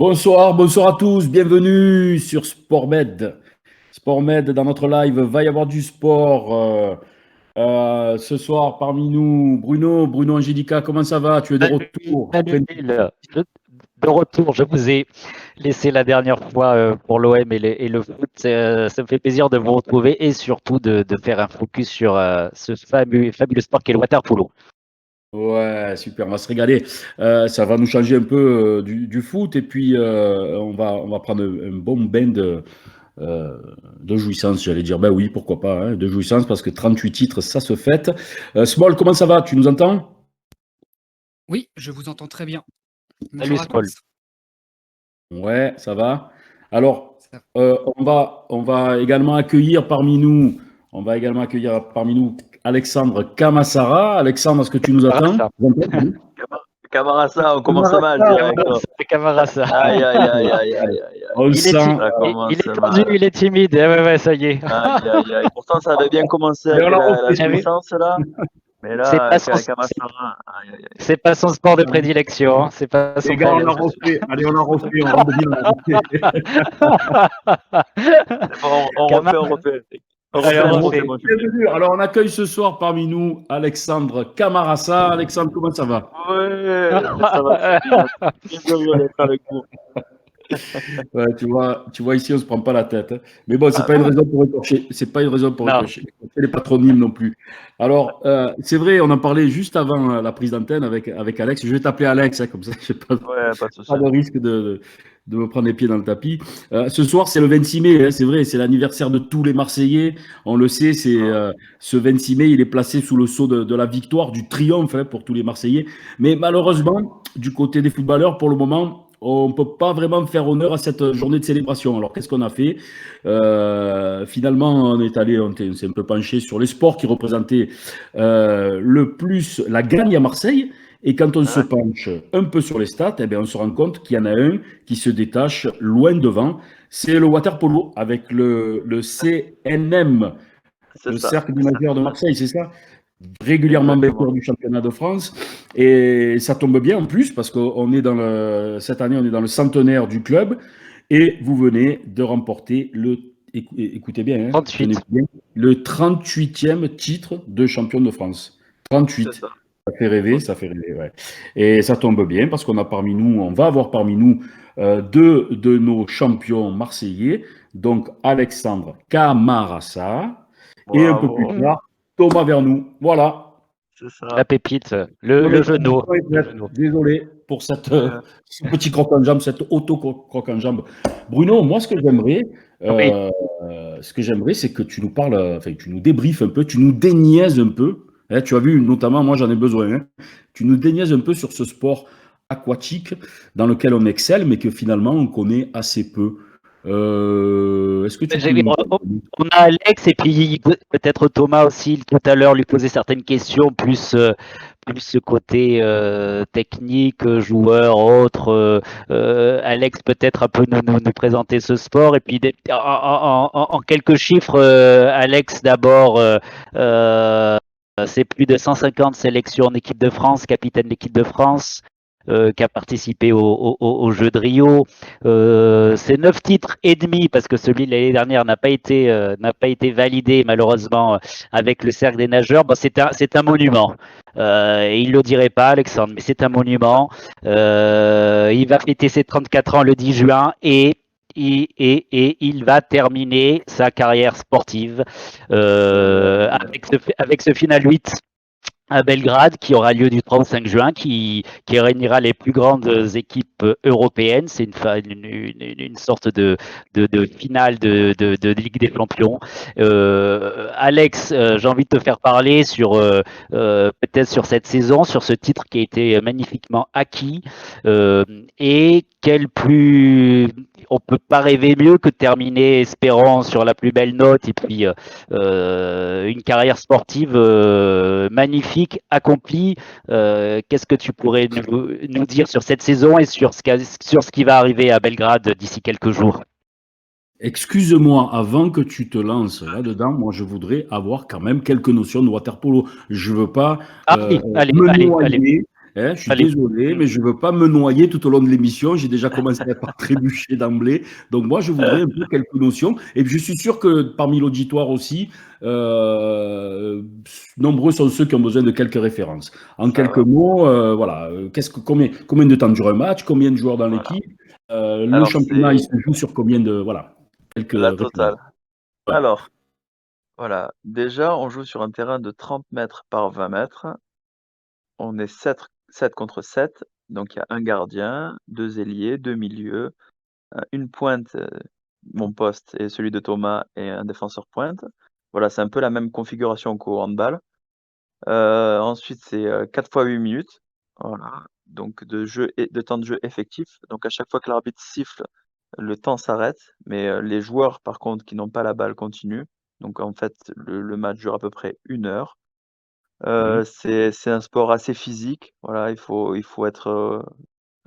Bonsoir, bonsoir à tous, bienvenue sur SportMed. SportMed, dans notre live, va y avoir du sport. Ce soir, parmi nous, Bruno Angelica, comment ça va? Tu es de retour Salut Gilles. De retour, je vous ai laissé la dernière fois pour l'OM et le foot. Ça me fait plaisir de vous retrouver et surtout de faire un focus sur ce fabuleux sport qu'est le water polo. Ouais, super, on va se régaler. Ça va nous changer un peu du foot et puis on va prendre un bon bain de jouissance, j'allais dire. Ben oui, pourquoi pas, hein, de jouissance parce que 38 titres, ça se fête. Small, comment ça va? Tu nous entends? Oui, je vous entends très bien. Salut Bonjour à Small. tous. Ouais, ça va. Alors, Ça- on va également accueillir parmi nous, Alexandre Camassara. Alexandre, est-ce que tu nous attends? Camarasa. Tu nous entends? Camarasa, on commence mal Camarasa, direct. Camarasa. Aïe, aïe, aïe, aïe, aïe, aïe, on aïe. le sent. Ça Il commence est tendu, mal. il est timide. Ouais, ça y est. Aïe, aïe, aïe. Pourtant, ça avait bien commencé Allez, avec on la la refait. Ah oui, jouissance, là. Mais C'est là, pas son, avec Camassara, aïe, aïe, aïe. c'est pas son sport de prédilection, hein. C'est pas Les son gars, sport on de la prédilection. refait. Allez, on la refait. On rentre bien. On la refait. C'est bon, on Camar- refait, on refait. On Allez, refait on l'intro, c'est refait. bon, tu peux. Bienvenue. Alors, on accueille ce soir parmi nous Alexandre Camarasa. Alexandre, comment ça va? Ouais, ça va très bien. Bien heureux d'être avec vous. Ouais, tu vois, ici, on se prend pas la tête, hein. Mais bon, c'est Ah, pas une raison pour écorcher. C'est pas une raison pour Non. écorcher les patronymes non plus. Alors, c'est vrai, on en parlait juste avant la prise d'antenne avec Alex. Je vais t'appeler Alex, hein, comme ça, je n'ai ouais, pas de souci. pas de risque de me prendre les pieds dans le tapis. Ce soir, c'est le 26 mai, hein, c'est vrai, c'est l'anniversaire de tous les Marseillais. On le sait, ce 26 mai, il est placé sous le sceau de la victoire, du triomphe, hein, pour tous les Marseillais. Mais malheureusement, du côté des footballeurs, pour le moment, on ne peut pas vraiment faire honneur à cette journée de célébration. Alors, qu'est-ce qu'on a fait? Finalement, on s'est un peu penché sur les sports qui représentaient le plus la gagne à Marseille. Et quand on se Ouais, penche un peu sur les stats, eh bien, on se rend compte qu'il y en a un qui se détache loin devant. C'est le water polo avec le CNM, c'est le ça. Cercle des nageurs de Marseille, c'est ça? Régulièrement Exactement. vainqueur du championnat de France. Et ça tombe bien en plus parce qu'on est cette année, on est dans le centenaire du club. Et vous venez de remporter écoutez bien, hein, 38. tenez bien, le 38e titre de champion de France. C'est 38. ça. Ça fait rêver, ouais. Et ça tombe bien parce on va avoir parmi nous deux de nos champions marseillais, donc Alexandre Camarasa et un peu plus Bravo. tard, Thomas Vernou. Voilà. C'est La ça. pépite, Non, mais le genou. Le genou. désolé pour Ouais. ce petit croc en jambe, cette auto-croc en jambe. Bruno, moi, Oui. ce que j'aimerais, c'est que tu nous parles, enfin, tu nous débriefes un peu, tu nous déniaises un peu, hein. Tu as vu, notamment, moi, j'en ai besoin, hein. Tu nous déniaises un peu sur ce sport aquatique dans lequel on excelle, mais que finalement, on connaît assez peu. Est-ce que tu peux nous... On a Alex et puis peut-être Thomas aussi tout à l'heure lui poser certaines questions plus ce côté technique, joueur, autre. Alex peut-être un peu nous présenter ce sport et puis en quelques chiffres, Alex d'abord, c'est plus de 150 sélections en équipe de France, capitaine de l'équipe de France. Qui a participé au Jeux de Rio. C'est 9 titres et demi parce que celui de l'année dernière n'a pas été validé malheureusement avec le cercle des nageurs. Bon, c'est un monument. Il le dirait pas, Alexandre, mais c'est un monument. Il va fêter ses 34 ans le 10 juin et il va terminer sa carrière sportive avec ce final 8 à Belgrade, qui aura lieu du 3 au 5 juin, qui réunira les plus grandes équipes européennes. C'est une sorte de finale de Ligue des Champions. Alex, j'ai envie de te faire parler sur peut-être sur cette saison, sur ce titre qui a été magnifiquement acquis. Et quel plus... On peut pas rêver mieux que de terminer, espérant, sur la plus belle note et puis une carrière sportive magnifique, accomplie. Qu'est-ce que tu pourrais nous dire sur cette saison et sur ce qui va arriver à Belgrade d'ici quelques jours? Excuse-moi, avant que tu te lances là-dedans, moi je voudrais avoir quand même quelques notions de water polo. Je veux pas Ah oui, allez, me allez, allez. noyer Hein, je suis Allez. désolé, mais je ne veux pas me noyer tout au long de l'émission. J'ai déjà commencé par trébucher d'emblée. Donc moi, je voudrais un peu quelques notions. Et puis, je suis sûr que parmi l'auditoire aussi, nombreux sont ceux qui ont besoin de quelques références. En quelques mots, voilà, combien de temps dure un match, combien de joueurs dans Voilà. l'équipe, le Alors, championnat, il c'est se joue sur combien de... Voilà, quelques la références. totale. Ouais. Alors, voilà. Déjà, on joue sur un terrain de 30 mètres par 20 mètres. On est 7 contre 7. Donc, il y a un gardien, 2 ailiers, 2 milieux, une pointe, mon poste et celui de Thomas et un défenseur pointe. Voilà, c'est un peu la même configuration qu'au handball. Ensuite, c'est 4 fois 8 minutes. Voilà. Donc, de temps de jeu effectif. Donc, à chaque fois que l'arbitre siffle, le temps s'arrête. Mais les joueurs, par contre, qui n'ont pas la balle, continuent. Donc, en fait, le match dure à peu près 1 heure. C'est un sport assez physique. Voilà, il faut être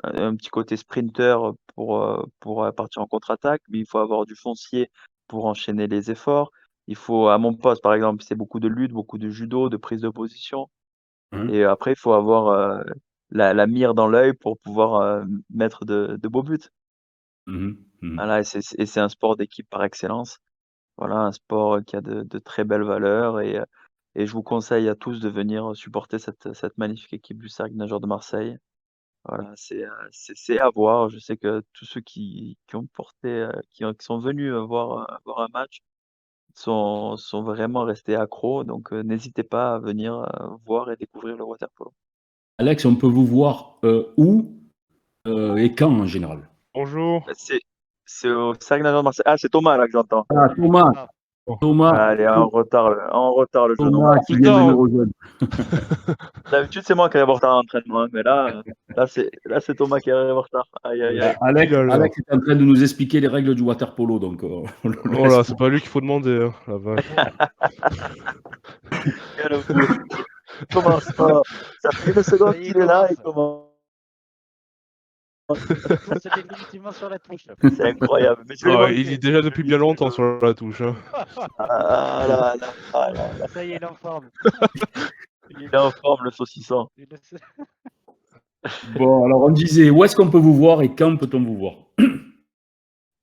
un petit côté sprinter pour partir en contre-attaque, mais il faut avoir du foncier pour enchaîner les efforts. À mon poste, par exemple, c'est beaucoup de lutte, beaucoup de judo, de prise de position. Hein. Et après, il faut avoir la mire dans l'œil pour pouvoir mettre de beaux buts. Mhm. Mhm. Voilà, et c'est un sport d'équipe par excellence. Voilà, un sport qui a de très belles valeurs et je vous conseille à tous de venir supporter cette magnifique équipe du Cercle Nageurs de Marseille. Voilà, c'est à voir. Je sais que tous ceux qui ont porté, qui sont venus, voir un match sont vraiment restés accros, donc n'hésitez pas à venir, voir et découvrir le water polo. Alex, on peut vous voir où et quand en général? Bonjour. C'est au Cercle Nageurs de Marseille. Ah, c'est Thomas là que j'entends. Ah, Thomas, Bon. Thomas, Allez, en retard le jeune homme. Thomas qui Plus vient de tard. nous rejoindre. D'habitude, c'est moi qui arrive en retard à l'entraînement, hein, mais là, c'est Thomas qui arrive en retard. Aïe, aïe, aïe. Alex, Pile à l'heure. Alex est en train de nous expliquer les règles du water polo, donc on le Oh laisse. là, c'est pas lui qu'il faut demander, hein, la vache. Quel fou. Il commence pas. Ça fait une seconde qu'il est là et commence. C'est définitivement sur la touche. C'est incroyable. Mais je vais Ah, lui il manquer. est déjà depuis bien longtemps sur la touche. Hein. Ah là là, ah là là. Ça y est, il est en forme. Il est en forme, le saucisson. Bon, alors on disait, où est-ce qu'on peut vous voir et quand peut-on vous voir?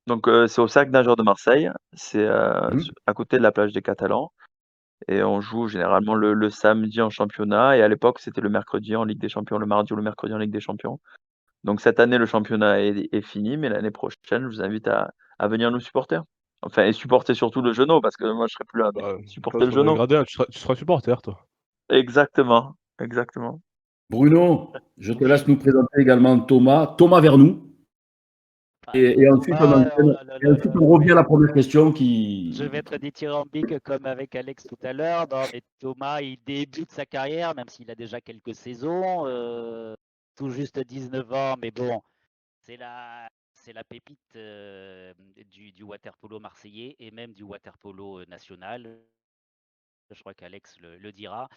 Donc, c'est au Cercle Nageurs de Marseille. C'est Mhm. à côté de la plage des Catalans. Et on joue généralement le samedi en championnat. Et à l'époque, c'était le mercredi en Ligue des Champions, le mardi ou le mercredi en Ligue des Champions. Donc cette année, le championnat est fini, mais l'année prochaine, je vous invite à venir nous supporter. Enfin, et supporter surtout le Genou, parce que moi, je serai plus là, mais Bah, supporter le sur le Genou. gradin, tu seras supporter, toi. Exactement, exactement. Bruno, je te laisse nous présenter également Thomas. Thomas Vernou. Et ensuite, on enchaîne. Et ensuite, on revient à la première question Je qui. vais être dithyrambique comme avec Alex tout à l'heure. Non, mais Thomas, il débute sa carrière, même s'il a déjà quelques saisons, tout juste 19 ans, mais bon, c'est la pépite du water polo marseillais et même du water polo national. Je crois qu'Alex le dira.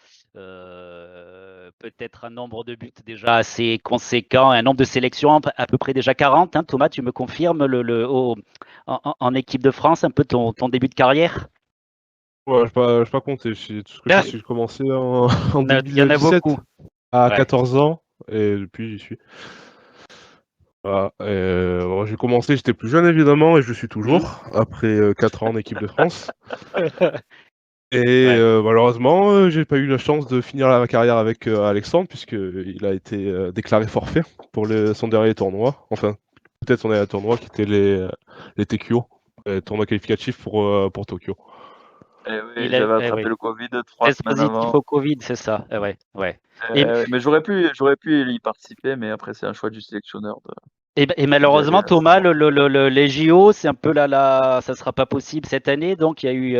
Peut-être un nombre de buts déjà assez conséquent, un nombre de sélections à peu près déjà 40. Hein. Thomas, tu me confirmes en équipe de France un peu ton début de carrière? Ouais, je pas compter. Tout ce que je sais, c'est que j'ai commencé en Il y en a 2017 beaucoup. à Ouais. 14 ans et depuis j'y suis. Voilà. Bon, j'ai commencé, j'étais plus jeune évidemment et je le suis toujours après 4 ans en équipe de France. Et Ouais. malheureusement, j'ai pas eu la chance de finir ma carrière avec Alexandre puisqu'il a été déclaré forfait pour son dernier tournoi. Enfin, peut-être son dernier tournoi qui était les TQO, tournoi qualificatif pour Tokyo. Et oui, j'avais attrapé Oui. le Covid 3 Test semaines positif avant. au Covid, c'est ça. Ouais, ouais. Et, Mais j'aurais pu y participer, mais après, c'est un choix du sélectionneur et d'y aller malheureusement, à ce Thomas, moment. les JO, c'est un peu ça sera pas possible cette année. Donc, il y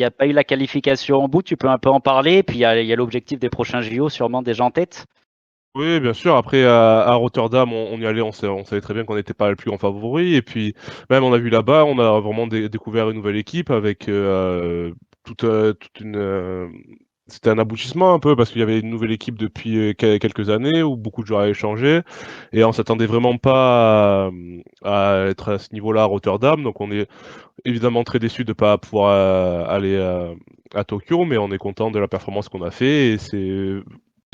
a pas eu la qualification au bout. Tu peux un peu en parler. Puis, il y a l'objectif des prochains JO, sûrement déjà en tête. Oui, bien sûr. Après, à Rotterdam, on y allait, on savait très bien qu'on n'était pas le plus grand favori. Et puis, même, on a vu là-bas, on a vraiment découvert une nouvelle équipe avec toute une. C'était un aboutissement un peu parce qu'il y avait une nouvelle équipe depuis quelques années où beaucoup de joueurs avaient changé et on s'attendait vraiment pas à être à ce niveau-là à Rotterdam. Donc, on est évidemment très déçu de ne pas pouvoir aller à Tokyo, mais on est content de la performance qu'on a fait et c'est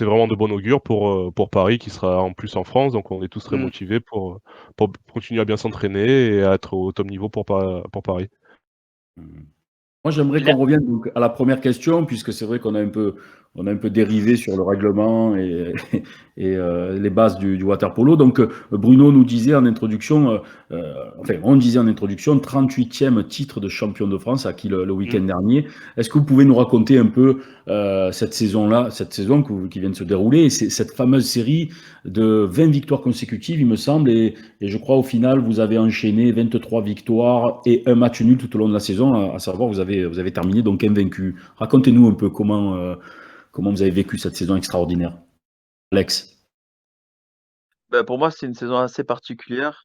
c'est vraiment de bon augure pour Paris qui sera en plus en France. Donc on est tous très Mmh. motivés pour continuer à bien s'entraîner et à être au top niveau pour Paris. Mmh. Moi, j'aimerais Là- qu'on revienne donc à la première question, puisque c'est vrai qu'on a un peu dérivé sur le règlement et, et les bases du water polo. Donc, Bruno nous disait en introduction, enfin, on disait en introduction, 38e titre de champion de France acquis le week-end dernier. Est-ce que vous pouvez nous raconter un peu cette saison-là, cette saison qui vient de se dérouler, et cette fameuse série de 20 victoires consécutives, il me semble, et je crois au final, vous avez enchaîné 23 victoires et un match nul tout au long de la saison, à savoir, vous avez terminé donc invaincu. Racontez-nous un peu comment vous avez vécu cette saison extraordinaire. Alex. Bah, pour moi, c'est une saison assez particulière.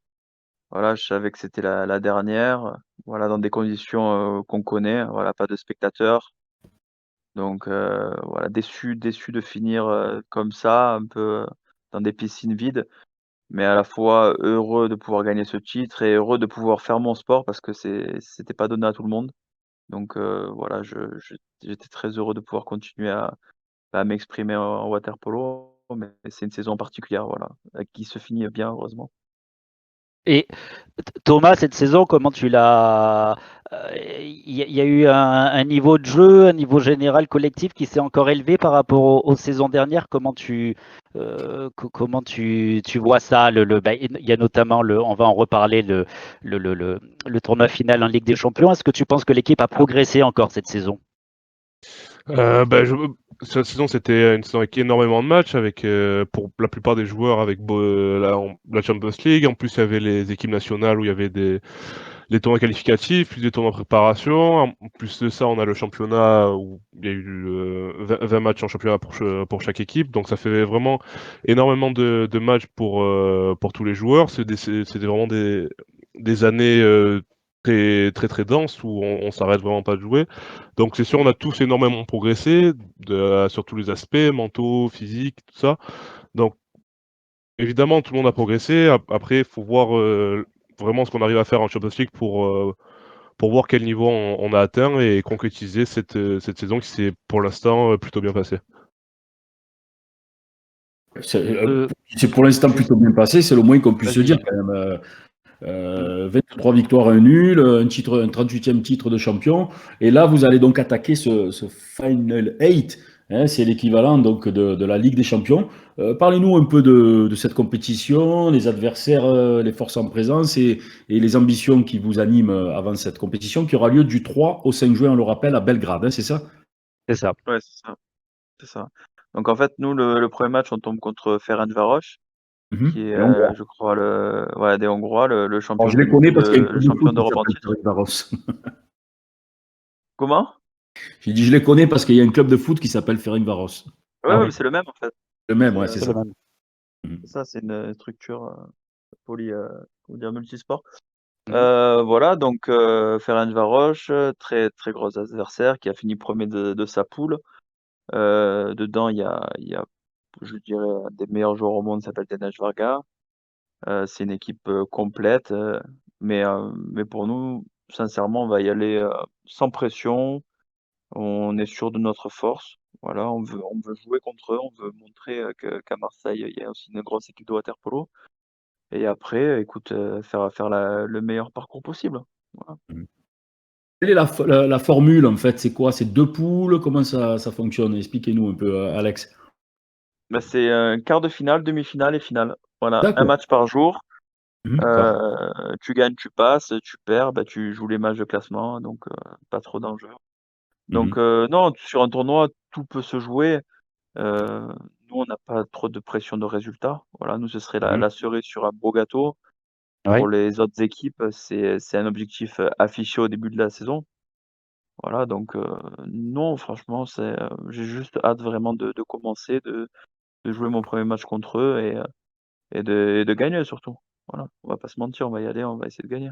Voilà, je savais que c'était la dernière, voilà, dans des conditions, qu'on connaît, voilà, pas de spectateurs. Donc voilà, déçu de finir, comme ça, un peu dans des piscines vides, mais à la fois heureux de pouvoir gagner ce titre et heureux de pouvoir faire mon sport parce que c'était pas donné à tout le monde. Donc voilà, j'étais très heureux de pouvoir continuer à m'exprimer en water polo, mais c'est une saison particulière, voilà, qui se finit bien heureusement. Et Thomas, cette saison, comment tu l'as y a eu un niveau de jeu, un niveau général collectif qui s'est encore élevé par rapport aux saisons dernières. Comment tu vois ça il y a notamment on va en reparler, le tournoi final en Ligue des Champions. Est-ce que tu penses que l'équipe a progressé encore cette saison? Bah, cette saison, c'était une saison avec énormément de matchs, avec pour la plupart des joueurs avec la Champions League. En plus, il y avait les équipes nationales où il y avait les tournois qualificatifs, plus des tournois de préparation. En plus de ça, on a le championnat où il y a eu 20 matchs en championnat pour chaque équipe. Donc ça fait vraiment énormément de matchs pour tous les joueurs. C'était vraiment des années très, très, très denses où on s'arrête vraiment pas de jouer. Donc c'est sûr, on a tous énormément progressé sur tous les aspects, mentaux, physiques, tout ça. Donc évidemment, tout le monde a progressé. Après, il faut voir vraiment ce qu'on arrive à faire en Champions League pour voir quel niveau on a atteint et concrétiser cette saison qui s'est pour l'instant plutôt bien passée. C'est pour l'instant plutôt bien passé, c'est le moins qu'on puisse se dire quand même. 23 victoires, un nul, un 38e titre de champion. Et là, vous allez donc attaquer ce Final 8. Hein, c'est l'équivalent donc de la Ligue des Champions. Parlez-nous un peu de cette compétition, les adversaires, les forces en présence et les ambitions qui vous animent avant cette compétition qui aura lieu du 3 au 5 juin, on le rappelle, à Belgrade. Hein, c'est ça? C'est ça. Ouais, c'est ça. Donc en fait, nous, le premier match, on tombe contre Ferencváros, qui est, Et Hongrois. je crois, des Hongrois, le Alors, champion je les connais parce qu'il y a un le club de champion foot qui d'Europe en s'appelle titre. Ferencváros. Comment? J'ai dit, je les connais parce qu'il y a un club de foot qui s'appelle Ferencváros. Ouais, Ah ouais, oui, mais c'est le même en fait. Le même, C'est ouais, c'est c'est ça. le même. c'est ça, c'est une structure comment dire, multisport. Mhm. Voilà, donc Ferencváros, très, très gros adversaire qui a fini premier de sa poule. Dedans, il y a, je dirais, un des meilleurs joueurs au monde, s'appelle Deneš Varga. C'est une équipe, complète, mais pour nous, sincèrement, on va y aller, sans pression. On est sûr de notre force. Voilà, on veut jouer contre eux, on veut montrer, qu'à Marseille, il y a aussi une grosse équipe de water polo et après, écoute, faire le meilleur parcours possible. Voilà. Quelle est la formule en fait? C'est quoi? C'est deux poules? Comment ça fonctionne? Expliquez-nous un peu, Alex. Bah, c'est, quart de finale, demi-finale et finale. Voilà, un D'accord. match par jour. D'accord. Tu gagnes, tu passes, tu perds, bah, tu joues les matchs de classement, donc pas trop d'enjeux. Donc Mhm. non, sur un tournoi, tout peut se jouer. Heu, Nous, on n'a pas trop de pression de résultat. Voilà, nous, ce serait la Mhm. la cerise sur un beau gâteau. Oui. Pour les autres équipes, c'est un objectif, affiché au début de la saison. Voilà, donc non, franchement, j'ai juste hâte vraiment de commencer, de jouer mon premier match contre eux et de gagner surtout. Voilà, on va pas se mentir, on va y aller, on va essayer de gagner.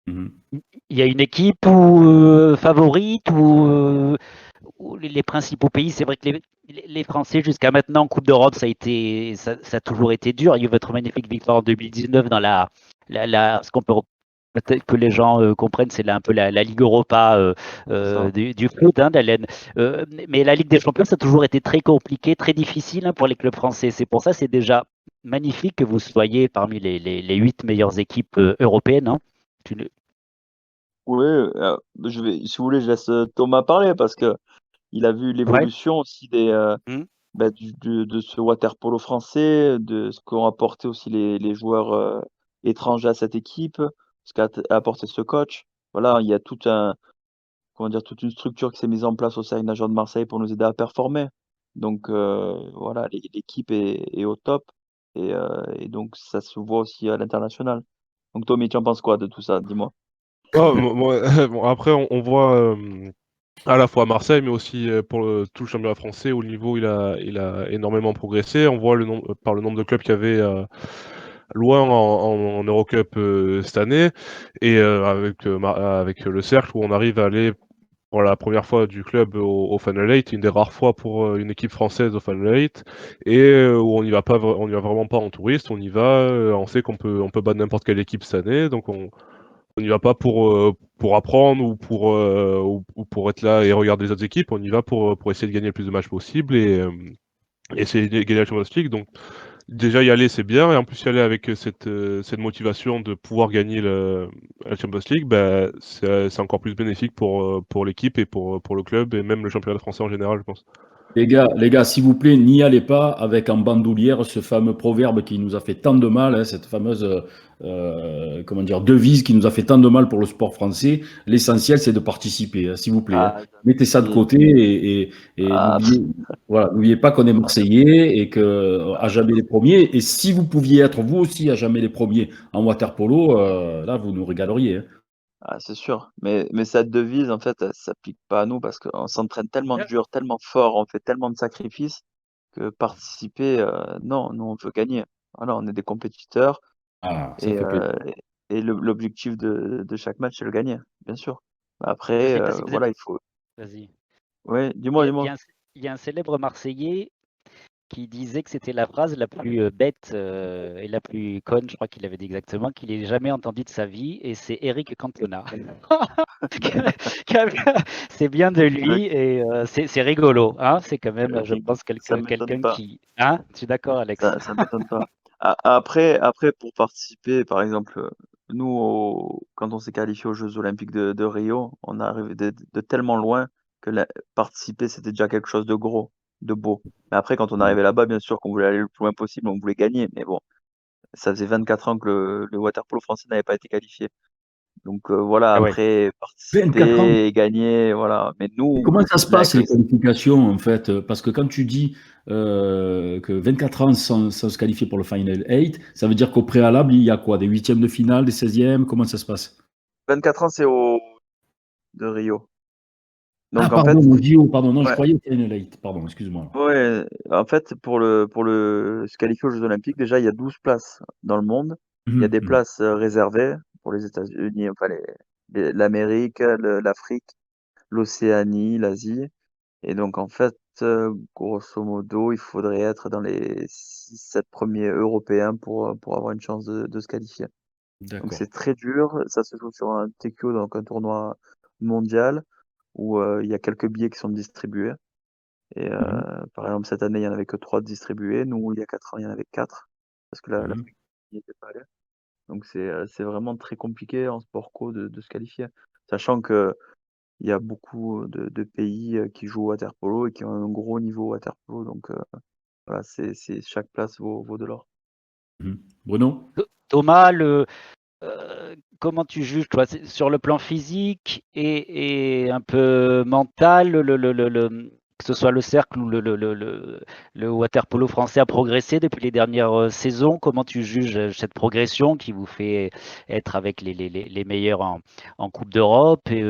Il y a une équipe favorite ou les principaux pays. C'est vrai que les Français jusqu'à maintenant en Coupe d'Europe, ça a toujours été dur. Il y a eu votre magnifique victoire en 2019 dans ce qu'on peut Peut-être que les gens comprennent, c'est un peu la Ligue Europa du foot, hein, mais la Ligue des Champions, ça a toujours été très compliqué, très difficile pour les clubs français. C'est pour ça, c'est déjà magnifique que vous soyez parmi les 8 meilleures équipes européennes. Hein. Oui, si vous voulez, je laisse Thomas parler parce que il a vu l'évolution aussi Mmh. de ce water polo français, de ce qu'ont apporté aussi les joueurs étrangers à cette équipe, ce qu'a apporté ce coach. Voilà, il y a comment dire, toute une structure qui s'est mise en place au sein Nageurs de Marseille pour nous aider à performer. Donc voilà, l'équipe est au top et donc ça se voit aussi à l'international. Donc Tommy, tu en penses quoi de tout ça? Dis-moi. Bon, après, on voit à la fois à Marseille, mais aussi pour tout le championnat français, où le niveau il a énormément progressé. On voit par le nombre de clubs qu'il y avait loin en Eurocup cette année, et avec le Cercle, où on arrive à aller pour la première fois du club au Final 8, une des rares fois pour une équipe française au Final 8, et où on y va vraiment pas en touriste, on y va, on sait on peut battre n'importe quelle équipe cette année, donc on n'y va pas pour apprendre ou pour être là et regarder les autres équipes, on y va pour essayer de gagner le plus de matchs possible et essayer de gagner la Champions League. Donc déjà y aller c'est bien, et en plus y aller avec cette motivation de pouvoir gagner la Champions League, bah, c'est encore plus bénéfique pour l'équipe et pour le club et même le championnat français en général, je pense. Les gars, s'il vous plaît, n'y allez pas avec en bandoulière ce fameux proverbe qui nous a fait tant de mal, hein, cette fameuse comment dire, devise qui nous a fait tant de mal pour le sport français. L'essentiel, c'est de participer, hein, s'il vous plaît. Hein. Ah, Mettez ça de jamais. côté et Ah, n'oubliez pas qu'on est Marseillais et que à jamais les premiers. Et si vous pouviez être vous aussi à jamais les premiers en water polo, là, vous nous régaleriez. Hein. c'est sûr. Mais cette devise, en fait, elle s'applique pas à nous parce qu'on s'entraîne tellement Ouais. dur, tellement fort, on fait tellement de sacrifices que participer, non, nous on veut gagner. Voilà, on est des compétiteurs Ah, ça et, fait plaisir. l'objectif de chaque match, c'est le gagner, bien sûr. Je Après, sais pas si vous voilà, avez. il faut. Vas-y. Ouais, Il dis-moi, y a, il y dis-moi. a un, il y a un célèbre Marseillais qui disait que c'était la phrase la plus bête et la plus conne, je crois qu'il avait dit exactement, qu'il ait jamais entendu de sa vie, et c'est Eric Cantona. C'est bien de lui et c'est rigolo, hein. C'est quand même, je Oui, pense, ça m'étonne quelqu'un pas. qui. Hein? Tu es d'accord, Alex? Ça m'étonne pas. Après, pour participer, par exemple, nous, quand on s'est qualifié aux Jeux Olympiques de Rio, on est arrivé de tellement loin que participer, c'était déjà quelque chose de gros, de beau. Mais après, quand on est arrivé là-bas, bien sûr qu'on voulait aller le plus loin possible, on voulait gagner. Mais bon, ça faisait 24 ans que le water-polo français n'avait pas été qualifié. Donc voilà, Ah ouais. après, 24 ans. participer et gagner, voilà. Mais Et nous, comment ça se là, passe, les qualifications, en fait? Parce que quand tu dis que 24 ans sans se qualifier pour le Final 8, ça veut dire qu'au préalable, il y a quoi? Des huitièmes de finale, des 16e? Comment ça se passe? 24 ans, c'est au de Rio. Ah, Donc en pardon, fait, au JO, pardon. Non, je ouais. croyais au Final 8. Pardon, excuse-moi. Ouais, en fait, pour se qualifier aux Jeux Olympiques, déjà, il y a 12 places dans le monde. Il y a Mhm, des mhm. places réservées pour les États-Unis, enfin l'Amérique, l'Afrique, l'Océanie, l'Asie. Et donc, en fait, grosso modo, il faudrait être dans les 6-7 premiers européens pour avoir une chance de se qualifier. Donc, D'accord. c'est très dur. Ça se joue sur un TQO, donc un tournoi mondial, où il y a quelques billets qui sont distribués. Et Mhm, par exemple, cette année, il y en avait que 3 distribués. Nous, il y a 4 ans, il y en avait 4 parce que la mhm. France n'y était pas allée. Donc c'est vraiment très compliqué en sport co de se qualifier. Sachant qu'il y a beaucoup de pays, qui jouent au water polo et qui ont un gros niveau water polo. Donc voilà, chaque place vaut de l'or. Mhm. Bruno? Thomas, comment tu juges, toi, sur le plan physique et un peu mental, que ce soit le cercle ou le water polo français a progressé depuis les dernières saisons? Comment tu juges cette progression qui vous fait être avec les meilleurs en Coupe d'Europe? Et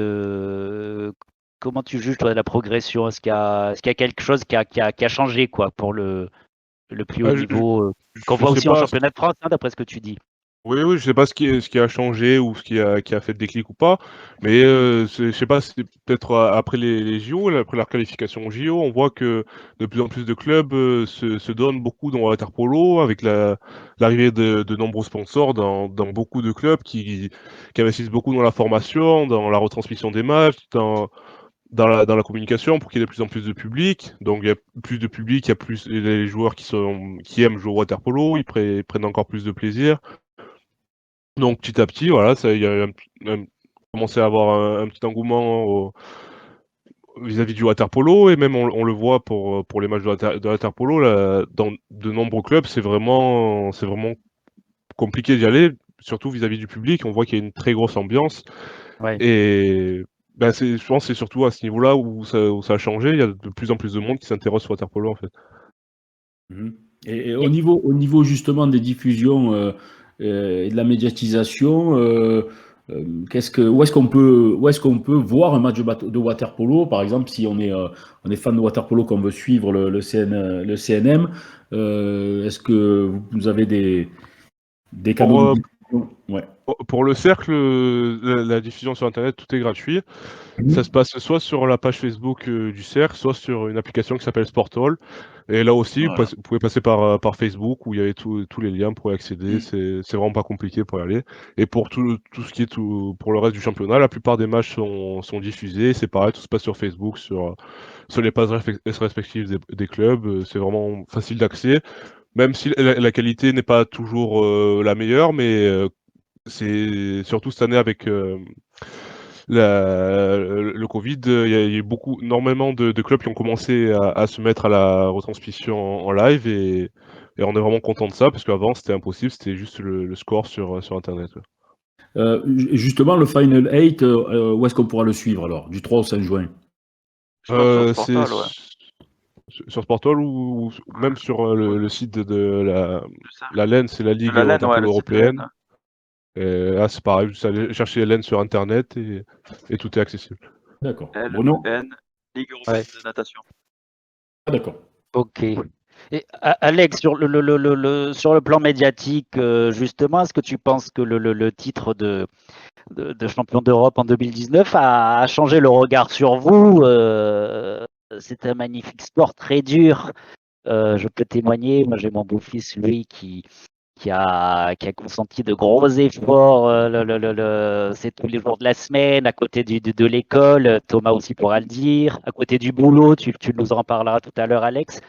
comment tu juges, toi, la progression? Est-ce qu'il y a quelque chose qui a changé, quoi, pour le plus haut Ah, niveau, qu'on je voit sais aussi en pas. championnat de France, hein, d'après ce que tu dis? Oui, oui, je sais pas ce qui a changé ou qui a fait le déclic ou pas, mais je sais pas, c'est peut-être après les JO, après la qualification aux JO, on voit que de plus en plus de clubs se donnent beaucoup dans le water polo avec l'arrivée de nombreux sponsors dans beaucoup de clubs qui investissent beaucoup dans la formation, dans la retransmission des matchs, dans la communication pour qu'il y ait de plus en plus de public. Donc il y a plus de public, il y a plus les joueurs qui aiment jouer au water polo, ils prennent encore plus de plaisir. Donc petit à petit, voilà, ça, il y a commencé à avoir un petit engouement vis-à-vis du water polo et même on le voit pour les matchs de water polo là, dans de nombreux clubs, c'est vraiment compliqué d'y aller, surtout vis-à-vis du public. On voit qu'il y a une très grosse ambiance Ouais. et ben je pense que c'est surtout à ce niveau-là où ça a changé. Il y a de plus en plus de monde qui s'intéresse au water polo en fait. Mhm. Et au niveau justement des diffusions et de la médiatisation, où est-ce qu'on peut voir un match de water polo, par exemple, si on est fan de water polo, qu'on veut suivre le CNM, est-ce que vous avez des Pour, canaux de diffusion? Ouais. pour le cercle, la diffusion sur internet, tout est gratuit. Ça se passe soit sur la page Facebook du cercle, soit sur une application qui s'appelle Sportall. Et là aussi, Voilà. vous pouvez passer par Facebook où il y avait tous les liens pour y accéder. C'est vraiment pas compliqué pour y aller. Et pour tout ce qui est pour le reste du championnat, la plupart des matchs sont diffusés. C'est pareil, tout se passe sur Facebook, sur les pages respectives des clubs. C'est vraiment facile d'accès, même si la qualité n'est pas toujours la meilleure, mais c'est surtout cette année avec le Covid, il y a eu énormément de clubs qui ont commencé à se mettre à la retransmission en live et on est vraiment content de ça parce qu'avant c'était impossible, c'était juste le score sur Internet. Ouais. Justement, le Final 8, où est-ce qu'on pourra le suivre alors, du 3 au 5 juin? Je pense sur C'est Sportal, ouais. sur Sportal ou même sur le site de Je sais. la LEN, c'est la Ligue La LAN, ouais, Waterpolo le site de LAN. Européenne. C'est pareil, juste aller chercher LEN sur Internet et tout est accessible. D'accord. Bruno? LEN, Ligue européenne de natation. Ah, d'accord. Ok. Et Alex, sur sur le plan médiatique, justement, est-ce que tu penses que le titre de champion d'Europe en 2019 a changé le regard sur vous? C'est un magnifique sport très dur. Je peux témoigner, moi j'ai mon beau-fils, lui, qui a consenti de gros efforts. C'est tous les jours de la semaine, à côté de l'école. Thomas aussi pourra le dire. À côté du boulot, tu nous en parleras tout à l'heure, Alex.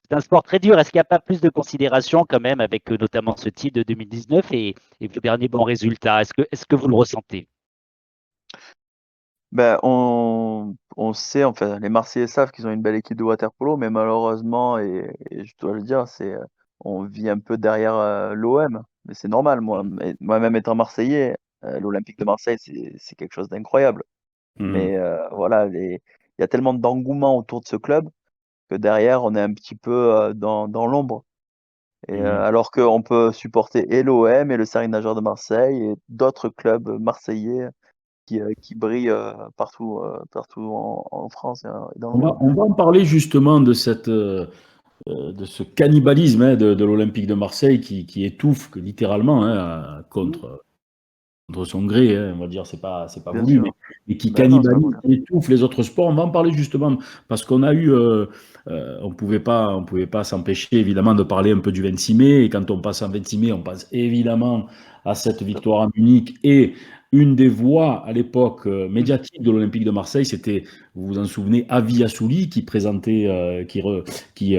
C'est un sport très dur. Est-ce qu'il n'y a pas plus de considération quand même avec notamment ce titre de 2019 et vos derniers bons résultats? Est-ce que vous le ressentez? Ben, on sait, enfin, les Marseillais savent qu'ils ont une belle équipe de water polo, mais malheureusement, et je dois le dire, on vit un peu derrière l'OM. Mais c'est normal, moi-même étant Marseillais, l'Olympique de Marseille, c'est quelque chose d'incroyable. Mais voilà, il y a tellement d'engouement autour de ce club que derrière, on est un petit peu dans l'ombre. Et alors qu'on peut supporter et l'OM et le Cercle Nageur de Marseille et d'autres clubs marseillais qui brillent partout en France et dans le monde. On va en parler justement de de ce cannibalisme de l'Olympique de Marseille qui étouffe littéralement contre son gré, on va dire, c'est pas Bien voulu, sûr. mais qui Ben non, c'est pas cannibalise, voulu. qui étouffe les autres sports. On va en parler justement parce qu'on a eu, on pouvait pas s'empêcher évidemment de parler un peu du 26 mai. Et quand on passe en 26 mai, on pense évidemment à cette victoire à Munich. Et une des voix à l'époque médiatique de l'Olympique de Marseille, c'était, vous vous en souvenez, Avi Assouli qui présentait, qui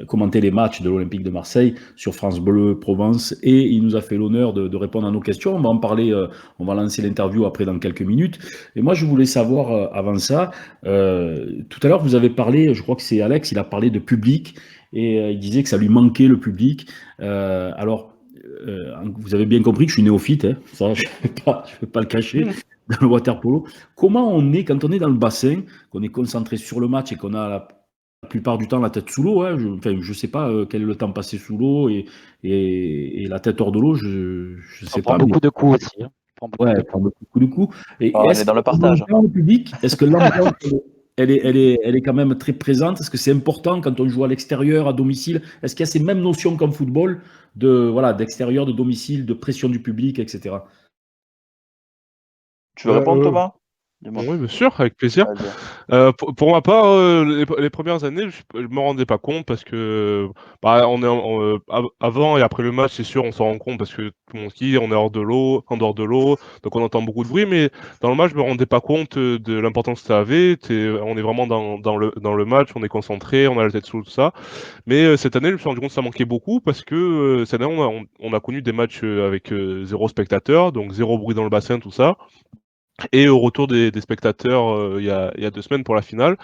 commentait les matchs de l'Olympique de Marseille sur France Bleu Provence. Et il nous a fait l'honneur de répondre à nos questions. On va en parler. On va lancer l'interview après dans quelques minutes. Et moi, je voulais savoir avant ça, tout à l'heure, vous avez parlé, je crois que c'est Alex, il a parlé de public et il disait que ça lui manquait le public. Vous avez bien compris que je suis néophyte, hein, ça, je ne vais pas le cacher, dans le water polo. Comment on est, quand on est dans le bassin, qu'on est concentré sur le match et qu'on a la plupart du temps la tête sous l'eau, hein, je sais pas quel est le temps passé sous l'eau et la tête hors de l'eau, je On sais prend pas. Mais beaucoup de coups aussi. Hein. On prend beaucoup ouais, de prendre beaucoup de coups. Et On est-ce est dans le qu'on partage. entend le public? Est-ce que l'ambiance elle est quand même très présente. Est-ce que c'est important quand on joue à l'extérieur, à domicile? Est-ce qu'il y a ces mêmes notions qu'en football voilà, d'extérieur, de domicile, de pression du public, etc. Tu veux répondre, Thomas? Dis-moi. Oui, bien sûr, avec plaisir. Vas-y. Pour ma part, les premières années, je me rendais pas compte parce que on est avant et après le match, c'est sûr, on s'en rend compte parce que tout le monde skie, on est hors de l'eau, en dehors de l'eau, donc on entend beaucoup de bruit. Mais dans le match, je me rendais pas compte de l'importance que ça avait. On est vraiment dans le match, on est concentré, on a la tête sous tout ça. Mais cette année, je me suis rendu compte que ça manquait beaucoup parce que cette année, on a connu des matchs avec 0 spectateur, donc 0 bruit dans le bassin, tout ça. Et au retour des spectateurs, il y a 2 semaines pour la finale,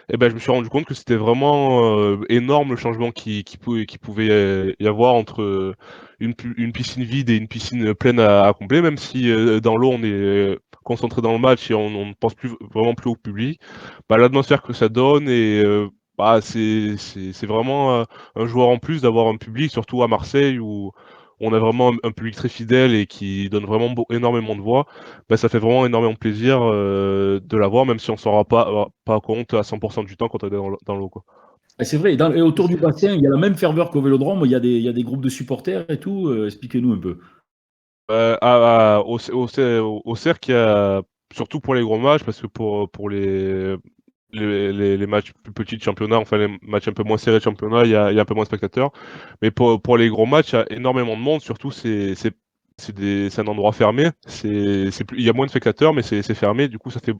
et ben, je me suis rendu compte que c'était vraiment énorme le changement qui pouvait y avoir entre une piscine vide et une piscine pleine à combler, même si dans l'eau on est concentré dans le match et on ne pense vraiment plus au public. Bah, l'atmosphère que ça donne et c'est vraiment un joueur en plus d'avoir un public, surtout à Marseille où on a vraiment un public très fidèle et qui donne vraiment énormément de voix. Bah, ça fait vraiment énormément plaisir de l'avoir, même si on s'en rend pas compte à 100% du temps quand on est dans l'eau, quoi. Et c'est vrai, et autour du bassin, il y a la même ferveur qu'au Vélodrome, il y a des groupes de supporters et tout. Expliquez-nous un peu. Au cercle, il y a, surtout pour les gros matchs, parce que pour les matchs plus petits de championnat, enfin les matchs un peu moins serrés de championnat, il y a un peu moins de spectateurs. Mais pour les gros matchs, il y a énormément de monde, surtout c'est un endroit fermé. Il y a moins de spectateurs, mais c'est fermé, du coup ça fait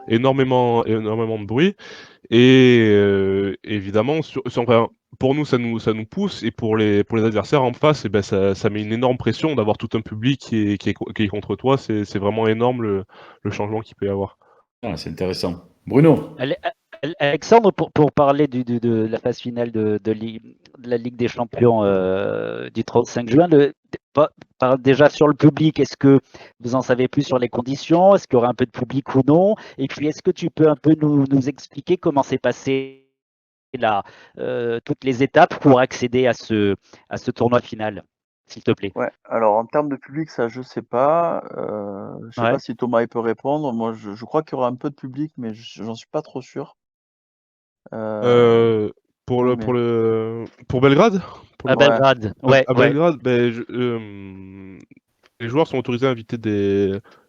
énormément de bruit. Et évidemment, enfin, pour nous, ça nous pousse, et pour les adversaires en face, et ben, ça met une énorme pression d'avoir tout un public qui est contre toi. C'est vraiment énorme le changement qu'il peut y avoir. Ah, c'est intéressant. Bruno. Alexandre, pour parler de la phase finale de la Ligue des Champions du 35 juin, déjà sur le public, est-ce que vous en savez plus sur les conditions? Est-ce qu'il y aura un peu de public ou non? Et puis, est-ce que tu peux un peu nous expliquer comment s'est passé toutes les étapes pour accéder à ce tournoi final, s'il te plaît? Ouais, alors en termes de public, ça je sais pas. Je sais Ouais. pas si Thomas il peut répondre. Moi, je crois qu'il y aura un peu de public, mais j'en suis pas trop sûr. Euh, Oui, mais pour Belgrade? À ouais, Belgrade, ouais. À Belgrade, ben, les joueurs sont autorisés à inviter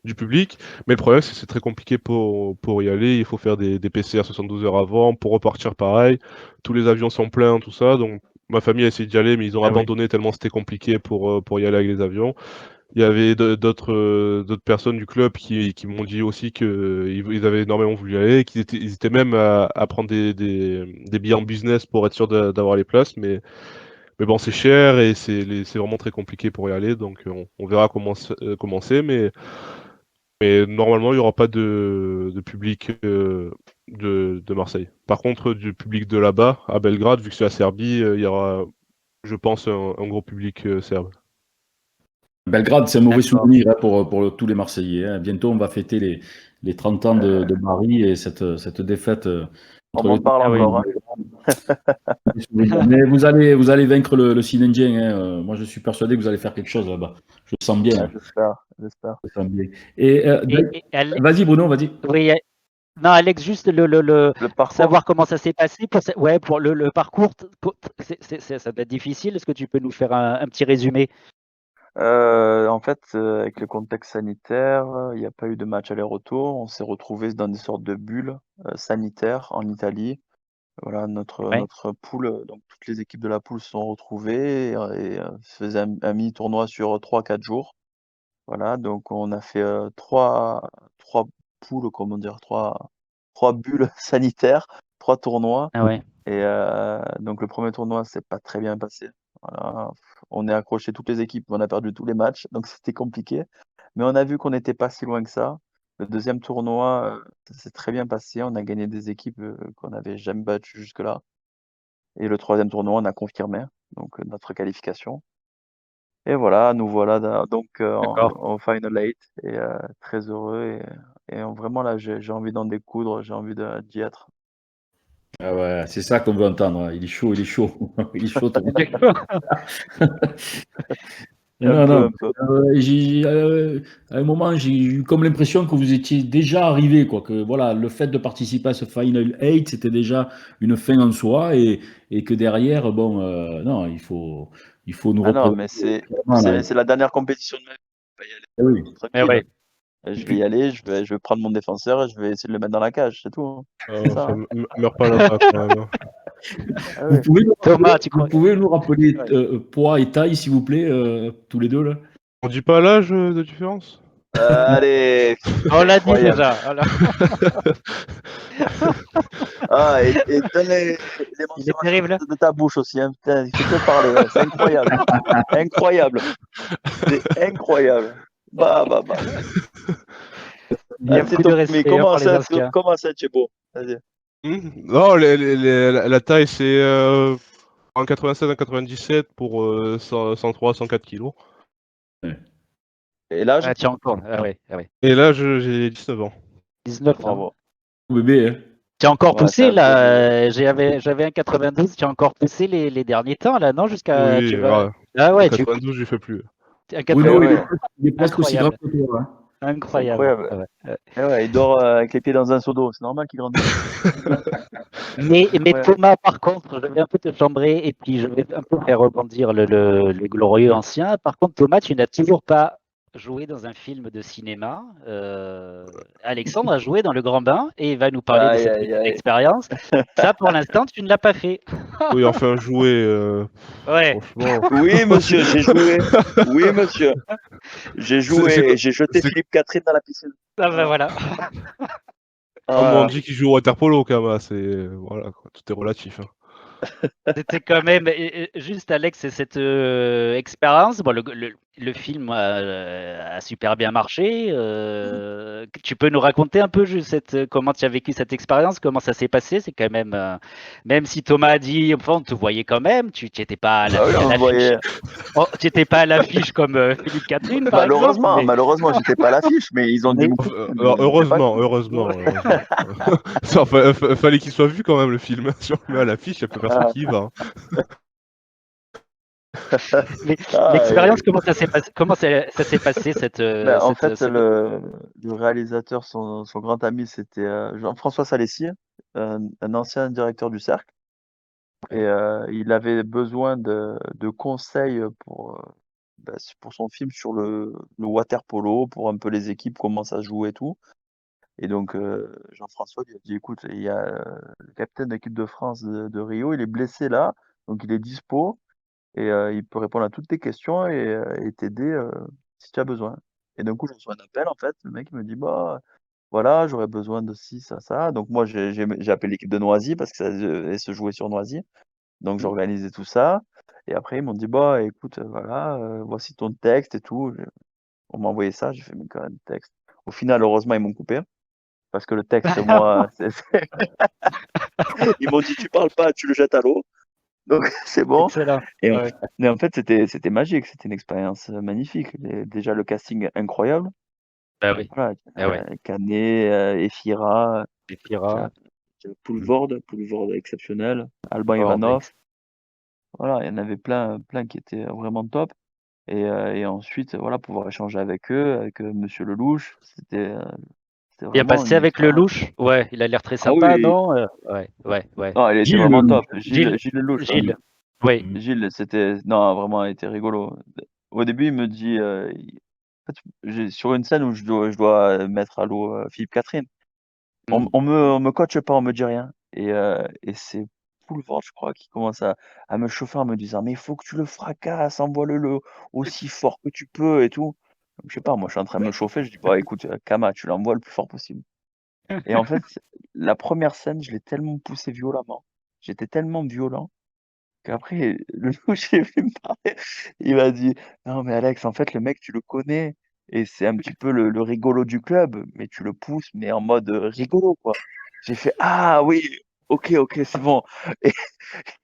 du public, mais le problème c'est que c'est très compliqué pour y aller. Il faut faire des PCR 72 heures avant, pour repartir pareil. Tous les avions sont pleins, tout ça. Donc ma famille a essayé d'y aller, mais ils ont Ah ouais. abandonné tellement c'était compliqué pour y aller avec les avions. Il y avait d'autres personnes du club qui m'ont dit aussi qu'ils avaient énormément voulu y aller, ils étaient même à prendre des billets en business pour être sûr d'avoir les places, mais bon, c'est cher et c'est vraiment très compliqué pour y aller, donc on verra comment c'est, mais normalement, il n'y aura pas de public de Marseille. Par contre, du public de là-bas, à Belgrade, vu que c'est la Serbie, il y aura, je pense, un gros public serbe. Belgrade, c'est un mauvais D'accord. souvenir, hein, pour tous les Marseillais, hein. Bientôt, on va fêter les 30 ans de Paris et cette défaite on contre m'en le parle Ah oui. encore, hein. Mais vous allez vaincre le Sinendien, hein. Moi, je suis persuadé que vous allez faire quelque chose là-bas. Je le sens bien. Ouais, j'espère. Je le sens bien. Et, Et vas-y, Bruno, vas-y. oui, non, Alex, juste Le parcours, savoir comment ça s'est passé pour le parcours. Ça doit être difficile. Est-ce que tu peux nous faire un petit résumé? en fait, avec le contexte sanitaire, il n'y a pas eu de match aller-retour. On s'est retrouvés dans des sortes de bulles sanitaires en Italie. Voilà, Ouais. notre poule, donc toutes les équipes de la poule se sont retrouvées et se faisaient un mini tournoi sur 3-4 jours. Voilà, donc on a fait 3 poules, comment dire, 3 bulles sanitaires, 3 tournois. Ah ouais. Et donc le premier tournoi s'est pas très bien passé. Voilà, on est accroché toutes les équipes, mais on a perdu tous les matchs, donc c'était compliqué. Mais on a vu qu'on n'était pas si loin que ça. Le deuxième tournoi, ça s'est très bien passé. On a gagné des équipes qu'on n'avait jamais battues jusque-là. Et le troisième tournoi, on a confirmé donc notre qualification. Et voilà, nous voilà donc D'accord. en Final 8 et très heureux et vraiment là, j'ai envie d'en découdre, j'ai envie d'y être. Ah ouais, c'est ça qu'on veut entendre, hein. Il est chaud, il est chaud. Il est chaud, Thomas. D'accord. Non, peu, non. un peu. À un moment, j'ai eu comme l'impression que vous étiez déjà arrivé, quoi. Que voilà, le fait de participer à ce Final 8, c'était déjà une fin en soi, et que derrière, bon, non, il faut nous Ah non, représenter mais c'est clairement, là. c'est la dernière compétition de ma vie. Je vais y aller Eh oui. Eh tranquille. ouais. Je vais y aller, je vais prendre mon défenseur et je vais essayer de le mettre dans la cage, c'est tout, hein. C'est ça, Enfin, hein. meurs pas là-bas quand même, hein. Ah ouais. Thomas, tu Vous crois? pouvez nous rappeler Ouais. poids et taille, s'il vous plaît, tous les deux, là? On dit pas l'âge de différence? Allez, On l'a dit incroyable. déjà. Voilà. Ah, et donne les Il est mensurations terrible. de ta bouche aussi, hein. Putain, il fait que parler, ouais, c'est incroyable. Incroyable. C'est incroyable. Bah. Il y a Ah, c'est beaucoup de Tommy, respect pour les anciens. comment ça, tu es beau? Vas-y. Non, la taille, c'est en 87 en 97 pour 103, 104 kilos. Ouais. Et l'âge? Ah, tiens encore. Ah ouais, ah ouais. Et là, j'ai 19 ans. 19 ans. Bravo. Bébé, hein? Tu as encore Ouais, c'est poussé un peu là. J'avais un 92. Tu as encore poussé les derniers temps là, non? Jusqu'à Oui, tu vas. ouais. Ah ouais, 92, je fais plus. un Bruno, 92. ouais. il est presque aussi grand Incroyable. que toi, hein. C'est Incroyable. incroyable. Ah ouais. Eh ouais, il dort avec les pieds dans un seau d'eau, c'est normal qu'il grandisse. Mais Ouais. Thomas, par contre, je vais un peu te chambrer et puis je vais un peu faire rebondir le glorieux ancien. Par contre, Thomas, tu n'as toujours pas joué dans un film de cinéma. Alexandre a joué dans Le Grand Bain et il va nous parler de Aïe, cette aïe, petite aïe. expérience. Ça, pour l'instant, tu ne l'as pas fait. Oui, enfin, jouer, Ouais. franchement. Oui, monsieur, j'ai joué. Oui, monsieur. J'ai joué C'est et j'ai jeté c'est Philippe Catherine dans la piscine. Ah ben voilà. comme on Ah, dit qu'il joue au water polo, quand même. C'est voilà, quoi, tout est relatif, hein. C'était quand même juste Alex, c'est cette expérience. Bon, le film a super bien marché. Tu peux nous raconter un peu juste comment tu as vécu cette expérience, comment ça s'est passé. C'est quand même, même si Thomas a dit, enfin, on te voyait quand même, tu n'étais pas à bah oui, on se l'affiche. voyait. Oh, tu n'étais pas à l'affiche comme Philippe Catherine, par exemple. Malheureusement, j'étais pas à l'affiche, mais ils ont dû mais- me Enfin, couper. alors, Mais c'est pas grave. heureusement. Ça, fallait qu'il soit vu quand même le film. Si on le met à l'affiche, il n'y a plus personne Ah, qui y va, hein. mais ah, l'expérience, comment ça s'est passé ben, en fait, le réalisateur, son grand ami, c'était Jean-François Salessier, un ancien directeur du Cercle. Et il avait besoin de conseils pour son film sur le water polo, pour un peu les équipes, comment ça se joue et tout. Et donc, Jean-François lui a dit: «Écoute, il y a le capitaine de l'équipe de France de Rio, il est blessé là, donc il est dispo et il peut répondre à toutes tes questions et t'aider, si tu as besoin». Et d'un coup, je reçois un appel, en fait, le mec il me dit: «Bah, voilà, j'aurais besoin de ci, ça, ça». Donc moi, j'ai appelé l'équipe de Noisy parce que elle se jouait sur Noisy. Donc j'ai organisé tout ça et après ils m'ont dit: «Bah, écoute, voilà, voici ton texte et tout». On m'a envoyé ça, j'ai fait: «Mais quand même, texte». Au final, heureusement, ils m'ont coupé parce que le texte, moi, ils m'ont dit: «Tu parles pas, tu le jettes à l'eau». Donc c'est bon. Excellent. et en Ouais. mais en fait, c'était magique, c'était une expérience, magnifique. Déjà le casting incroyable. Bah oui. Voilà, Ah ouais. Canet, Efira, Et tu Pira, Poulvord exceptionnel, Alban Ford, Ivanov. Voilà, il y en avait plein qui étaient vraiment top. Et ensuite, voilà, pouvoir échanger avec monsieur Lelouch, c'était bien vraiment passé une avec le expérience. louche? Ouais, il a l'air très Ah sympa, oui, non? Ouais. non, il était Gilles vraiment Lelouch. top. Gilles Gilles, Gilles Lelouch, ouais. Gilles, oui. Gilles, c'était non, vraiment, il était rigolo. Au début, il me dit, il en fait, j'ai sur une scène où je dois mettre à l'eau, Philippe Catherine. Mmh. On me coache pas, on me dit rien et c'est Poulvord, je crois, qui commence à me chauffer en me disant: «Mais il faut que tu le fracasses, envoie-le aussi fort que tu peux et tout». Donc je sais pas, moi je suis en train de me chauffer, je dis: «Bah écoute, Kama, tu l'envoies le plus fort possible». Et en fait, la première scène, je l'ai tellement poussé violemment, j'étais tellement violent qu'après le loup, j'ai vu me parler, il m'a dit: «Non mais Alex, en fait, le mec, tu le connais et c'est un petit peu le rigolo du club, mais tu le pousses, mais en mode, rigolo, quoi». J'ai fait: «Ah oui, OK, c'est bon». et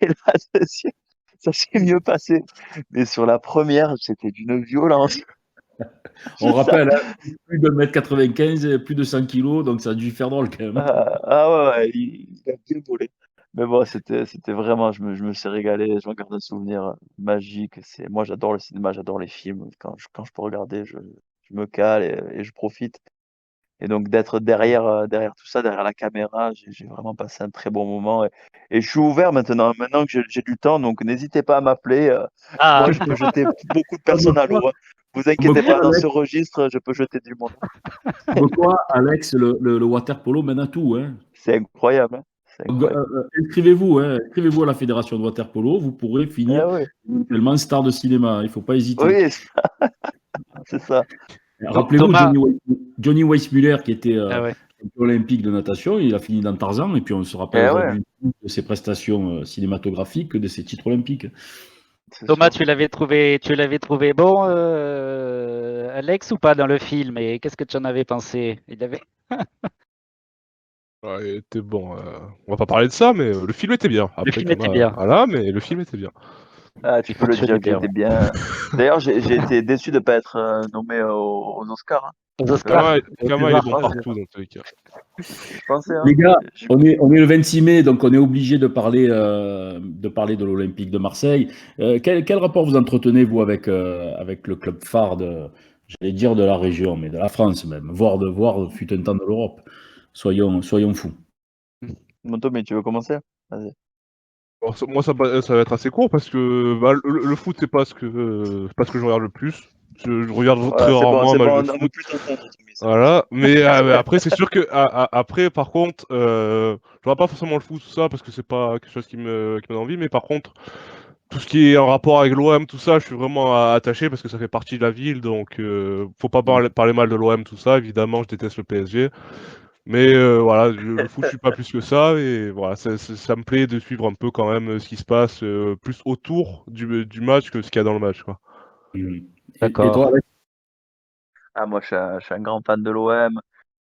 et la 2e, ça s'est mieux passé, mais sur la première, c'était d'une violence. On Ça rappelle, hein, plus de 1,95 m, plus de 100 kilos, donc ça a dû faire drôle quand même. ah ouais, il a bien volé. Mais bon, c'était vraiment, je me suis régalé, je me garde un souvenir magique. Moi, j'adore le cinéma, j'adore les films. Quand je peux regarder, je me cale et je profite. Et donc d'être derrière tout ça, derrière la caméra, j'ai vraiment passé un très bon moment. Et je suis ouvert maintenant, maintenant que j'ai du temps, donc n'hésitez pas à m'appeler. Ah, Moi, je peux jeter beaucoup de Comme personnes à quoi, l'eau, hein. Vous comme inquiétez quoi, pas, dans ce Alex, registre, je peux jeter du monde. comme quoi, Alex, le water polo mène à tout, hein. C'est incroyable, hein. C'est Donc, incroyable. inscrivez-vous, hein, inscrivez-vous à la fédération de water polo, vous pourrez Eh finir oui, éventuellement star de cinéma. Il ne faut pas hésiter. oui, c'est ça. Rappelez-vous Thomas. Johnny Weissmuller qui était Ah ouais. champion olympique de natation, il a fini dans Tarzan et puis on se rappelle Eh ouais, aujourd'hui de ses prestations cinématographiques que de ses titres olympiques. c'est Thomas, sûr. tu l'avais trouvé bon, Alex, ou pas dans le film? Et qu'est-ce que tu en avais pensé? Ouais, il était bon. On va pas parler de ça, mais le film était bien. Le Après, film était Thomas, bien. voilà, mais le film était bien. Ah, tu Il peux le fonctionnait dire qu'il bien. était bien. D'ailleurs, j'ai été déçu de ne pas être nommé aux Oscars, hein. Aux Donc, Oscars, au Kama, il est César. bon partout dans tous les cas. je pensais, hein. Les gars, Je- on est le 26 mai, donc on est obligé de parler de l'Olympique de Marseille. Quel rapport vous entretenez, vous, avec le club phare j'allais dire de la région, mais de la France même, voire fut un temps de l'Europe. Soyons fous. Monto, mais tu veux commencer? Vas-y. Alors, moi, ça va être assez court parce que bah, le foot, c'est pas ce que je regarde le plus. Je regarde très Voilà, rarement un c'est match de bon, on veut foot. plus t'entendre, Tommy, c'est bon. Voilà, mais après c'est sûr que après par contre, je regarde pas forcément le foot tout ça parce que c'est pas quelque chose qui me donne envie, mais par contre tout ce qui est en rapport avec l'OM tout ça, je suis vraiment attaché parce que ça fait partie de la ville, donc faut pas parler mal de l'OM tout ça. Évidemment, je déteste le PSG, mais voilà, le foot je suis pas plus que ça et voilà, ça me plaît de suivre un peu quand même ce qui se passe plus autour du match que ce qu'il y a dans le match quoi. Mm. Et toi, D'accord. Alex? Ah, moi, je suis un grand fan de l'OM.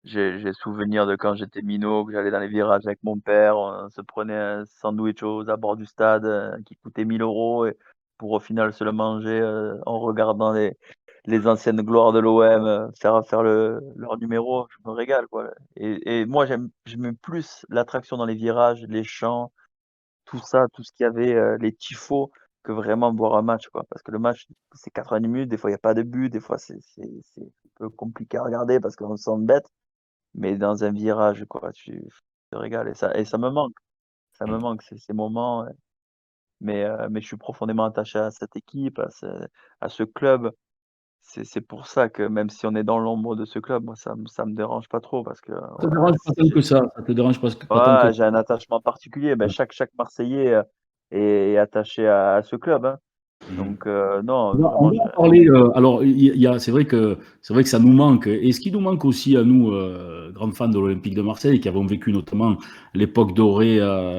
J'ai souvenir de quand j'étais minot, que j'allais dans les virages avec mon père, on se prenait un sandwich aux abords du stade qui coûtait 1 000 € et pour au final se le manger en regardant les anciennes gloires de l'OM faire leur numéro. Je me régale, quoi. Et moi, j'aimais plus l'attraction dans les virages, les chants, tout ça, tout ce qu'il y avait, les tifos, que vraiment voir un match, quoi. Parce que le match, c'est 90 minutes, des fois il y a pas de but, des fois c'est un peu compliqué à regarder parce qu'on s'embête. Mais dans un virage, quoi, tu te régales et ça me manque. Ça me manque ces moments, mais je suis profondément attaché à cette équipe, à ce club. C'est pour ça que même si on est dans l'ombre de ce club, moi ça me dérange pas trop parce que, Ça te voilà, dérange pas tant que ça. Ça te dérange pas tant que ouais, j'ai un attachement particulier. Ben, chaque Marseillais, est attaché à ce club, hein. ça. Donc non, On vraiment va je en parler. Alors, c'est vrai que ça nous manque. Et ce qui nous manque aussi à nous, grands fans de l'Olympique de Marseille, qui avons vécu notamment l'époque dorée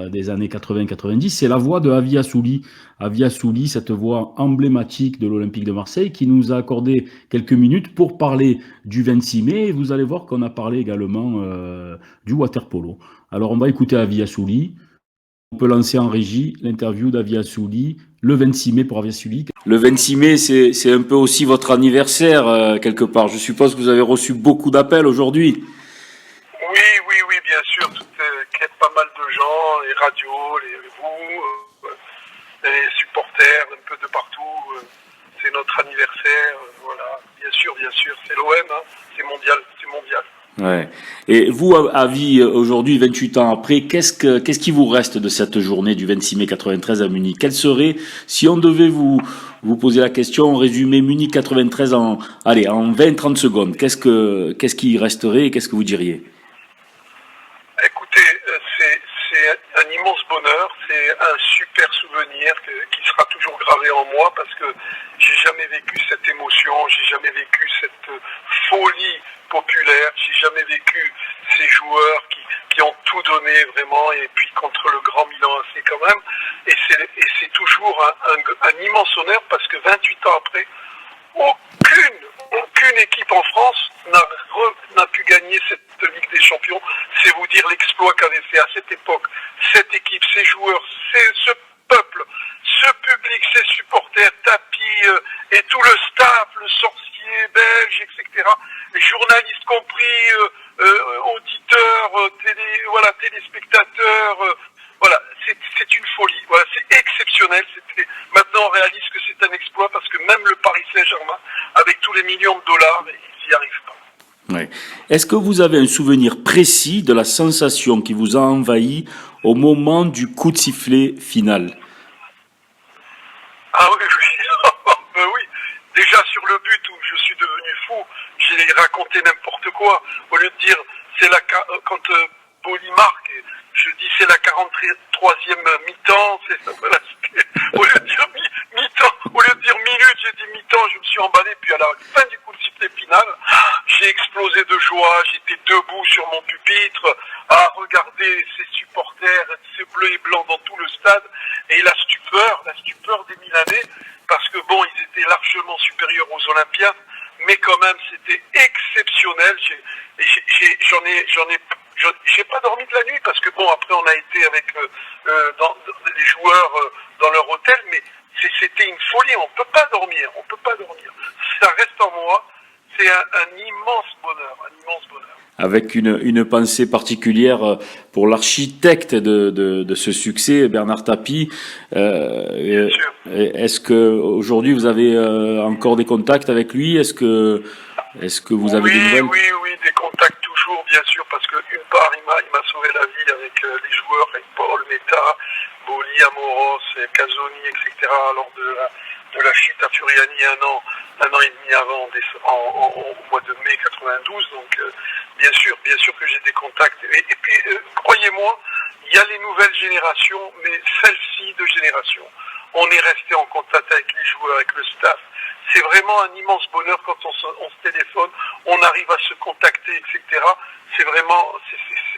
des années 80-90, c'est la voix de Avi Assouli. Avi Assouli, cette voix emblématique de l'Olympique de Marseille, qui nous a accordé quelques minutes pour parler du 26 mai. Et vous allez voir qu'on a parlé également du water polo. Alors, on va écouter Avi Assouli. On peut lancer en régie l'interview d'Avi Assouli le 26 mai pour Avi Assouli. Le 26 mai, c'est un peu aussi votre anniversaire, quelque part. Je suppose que vous avez reçu beaucoup d'appels aujourd'hui. Oui, oui, oui, bien sûr. Pas mal de gens, les radios, vous, les supporters, un peu de partout. C'est notre anniversaire, voilà. Bien sûr, c'est l'OM, hein. C'est mondial, c'est mondial. Ouais. Et vous, Avi, aujourd'hui, 28 ans après, qu'est-ce qui vous reste de cette journée du 26 mai 93 à Munich? Quelle serait, si on devait vous poser la question, résumer Munich 93 en 20-30 secondes, qu'est-ce qui resterait et qu'est-ce que vous diriez? Écoutez, c'est un immense bonheur, c'est un super souvenir qui sera toujours gravé en moi parce que j'ai jamais vécu cette émotion, j'ai jamais vécu cette folie populaire, j'ai jamais vécu ces joueurs qui ont tout donné vraiment et puis contre le grand Milan AC quand même. Et c'est toujours un immense honneur parce que 28 ans après, aucune équipe en France n'a pu gagner cette Ligue des Champions. C'est vous dire l'exploit qu'avait fait à cette époque cette équipe, ces joueurs, ce peuple, ce public, ces supporters, tapis et tout le staff, le sorcier belge, etc. Les journalistes compris, auditeurs, téléspectateurs. Voilà, des millions de dollars et ils n'y arrivent pas. Ouais. Est-ce que vous avez un souvenir précis de la sensation qui vous a envahi au moment du coup de sifflet final? Ah oui, oui. Ben oui. Déjà sur le but où je suis devenu fou, j'ai raconté n'importe quoi. Au lieu de dire, quand Boli marque, je dis c'est la 43e mi-temps, voilà, au lieu de dire mi-temps, au lieu de dire minute, j'ai dit mi-temps, je me suis emballé, puis à la fin du coup de sifflet final, j'ai explosé de joie, j'étais debout sur mon pupitre, à regarder ces supporters, ces bleus et blancs dans tout le stade, et la stupeur des Milanais, parce que bon, ils étaient largement supérieurs aux Olympiens, mais quand même, c'était exceptionnel. J'ai pas dormi de la nuit parce que bon, après on a été avec les joueurs dans leur hôtel, mais c'était une folie. On peut pas dormir. Ça reste en moi. C'est un immense bonheur, Avec une pensée particulière pour l'architecte de ce succès, Bernard Tapie. Bien sûr. Est-ce que aujourd'hui vous avez encore des contacts avec lui? Est-ce que vous avez des nouvelles? Oui, des contacts toujours, bien sûr, parce que d'une part, il m'a sauvé la vie avec les joueurs, avec Paul, Meta, Boli, Amoros, Casoni, etc. lors de la chute à Furiani un an et demi avant, au mois de mai 92. Donc, bien sûr que j'ai des contacts. Et puis, croyez-moi, il y a les nouvelles générations, mais celle-ci de génération. On est resté en contact avec les joueurs, avec le staff. C'est vraiment un immense bonheur quand on se téléphone, on arrive à se contacter, etc. C'est vraiment,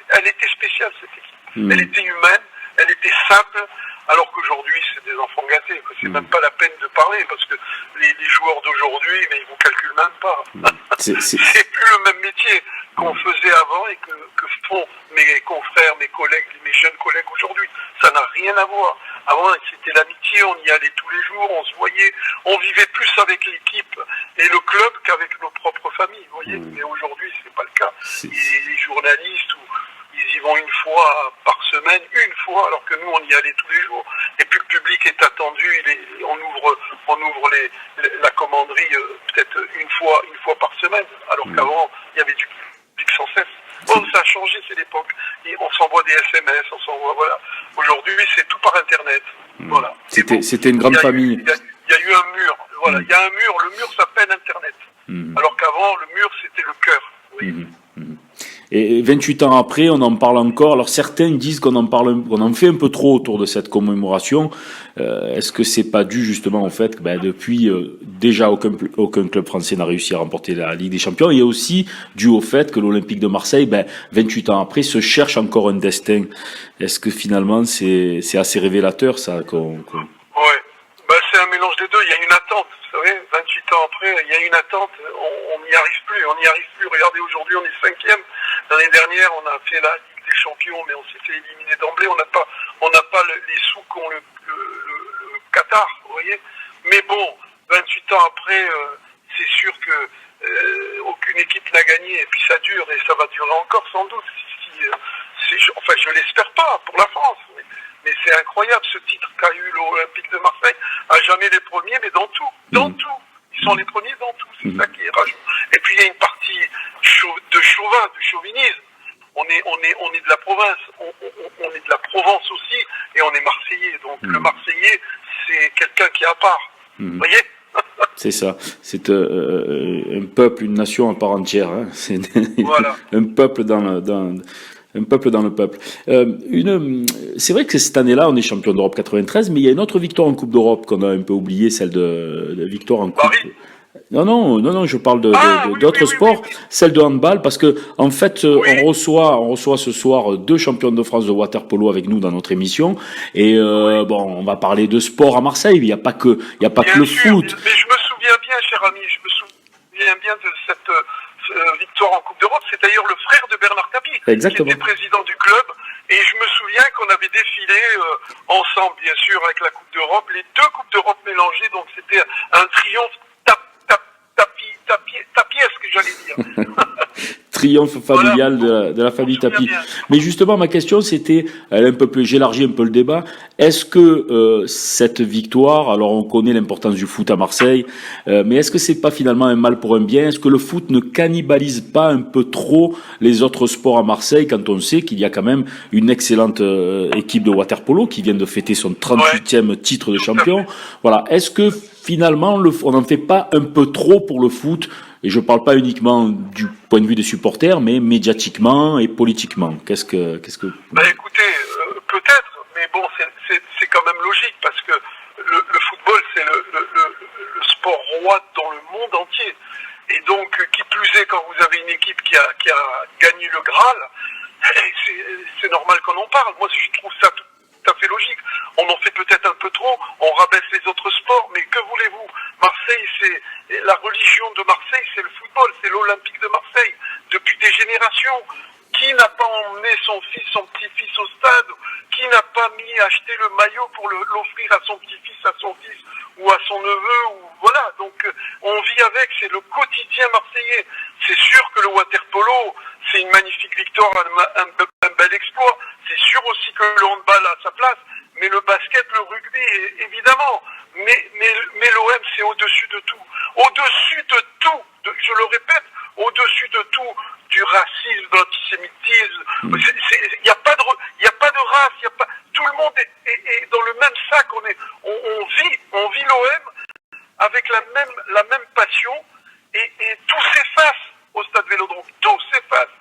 elle était spéciale cette équipe. Elle était humaine, elle était simple, alors qu'aujourd'hui c'est des enfants gâtés. C'est même pas la peine de parler parce que les joueurs d'aujourd'hui, mais ils vous calculent même pas. C'est plus le même métier qu'on faisait avant et que font mes confrères, mes collègues, mes jeunes collègues aujourd'hui. Ça n'a rien à voir. Avant, c'était l'amitié, on y allait tous les jours, on se voyait, on vivait plus avec l'équipe et le club qu'avec nos propres familles, vous voyez. Mais aujourd'hui, c'est pas le cas. Les journalistes, ils y vont une fois par semaine, alors que nous, on y allait tous les jours. Et puis le public est attendu, on ouvre la commanderie peut-être une fois par semaine, alors qu'avant, il y avait du public sans cesse. Bon, ça a changé, c'est l'époque. Et on s'envoie des SMS, voilà. Aujourd'hui, c'est tout par Internet. Voilà. C'était une grande famille. Il y a eu un mur. Voilà. Il y a un mur. Le mur s'appelle Internet. Alors qu'avant, le mur, c'était le cœur. Oui. Et 28 ans après, on en parle encore. Alors certains disent qu'on en fait un peu trop autour de cette commémoration. Est-ce que c'est pas dû justement au fait que depuis déjà aucun club français n'a réussi à remporter la Ligue des Champions, et aussi dû au fait que l'Olympique de Marseille, 28 ans après, se cherche encore un destin. Est-ce que finalement c'est assez révélateur ça Ouais. C'est un mélange des deux. Il y a une attente. Vous savez, 28 ans après, il y a une attente. On n'y arrive plus. Regardez, aujourd'hui, on est 5e. L'année dernière, on a fait la Ligue des Champions, mais on s'est fait éliminer d'emblée. On n'a pas les sous qu'ont le Qatar, vous voyez. Mais bon, 28 ans après, c'est sûr que aucune équipe n'a gagné. Et puis ça dure, et ça va durer encore sans doute. Je l'espère pas pour la France. Mais c'est incroyable ce titre qu'a eu l'Olympique de Marseille. À jamais les premiers, mais dans tout. Ils sont les premiers dans tout. C'est ça qui est rageant. Et puis il y a une partie de chauvinisme. On est de la province. On est de la Provence aussi, et on est Marseillais. Donc le Marseillais, c'est quelqu'un qui est à part. Vous voyez? C'est ça. C'est un peuple, une nation à part entière. Hein. C'est voilà. un peuple dans le peuple. C'est vrai que cette année-là, on est champion d'Europe 93, mais il y a une autre victoire en Coupe d'Europe qu'on a un peu oubliée, celle de victoire en Coupe. Paris. Non, je parle d'autres sports, celle de handball, parce que en fait, on reçoit ce soir 2 champions de France de water-polo avec nous dans notre émission, et on va parler de sport à Marseille. Il n'y a pas que le foot. Mais je me souviens bien, cher ami, de cette victoire en Coupe d'Europe. C'est d'ailleurs le frère de Bernard Tapie, Exactement. qui était président du club. Et je me souviens qu'on avait défilé ensemble, bien sûr, avec la Coupe d'Europe, les 2 Coupes d'Europe mélangées. Donc c'était un triomphe tapiesque, j'allais dire. triomphe familial de la famille Tapie. Mais justement, ma question, c'était, elle est un peu plus, j'élargis un peu le débat. Est-ce que cette victoire, alors on connaît l'importance du foot à Marseille, mais est-ce que c'est pas finalement un mal pour un bien? Est-ce que le foot ne cannibalise pas un peu trop les autres sports à Marseille quand on sait qu'il y a quand même une excellente équipe de water-polo qui vient de fêter son 38e titre de champion? Voilà. Est-ce que finalement, on n'en fait pas un peu trop pour le foot? Et je parle pas uniquement du point de vue des supporters, mais médiatiquement et politiquement. Qu'est-ce que... Bah écoutez, peut-être, mais bon, c'est quand même logique, parce que le football, c'est le sport roi dans le monde entier. Et donc, qui plus est, quand vous avez une équipe qui a gagné le Graal, c'est normal qu'on en parle. Moi, je trouve ça tout à fait logique. On en fait peut-être un peu trop, on rabaisse les autres sports, mais que voulez-vous? Marseille, c'est la religion de Marseille, c'est le football, c'est l'Olympique de Marseille, depuis des générations. Qui n'a pas emmené son fils, son petit-fils au stade? Qui n'a pas acheté le maillot pour l'offrir à son petit-fils, à son fils ou à son neveu? Ou voilà, donc on vit avec, c'est le quotidien marseillais. C'est sûr que le water-polo, c'est une magnifique victoire, un bel exploit. C'est sûr aussi que le handball a sa place, mais le basket, le rugby, évidemment. Mais l'OM, c'est au-dessus de tout. Au-dessus de tout, je le répète, au-dessus de tout, du racisme, de l'antisémitisme. Il n'y a pas de race, tout le monde est dans le même sac. On vit l'OM avec la même passion, et tout s'efface au stade Vélodrome. Tout s'efface.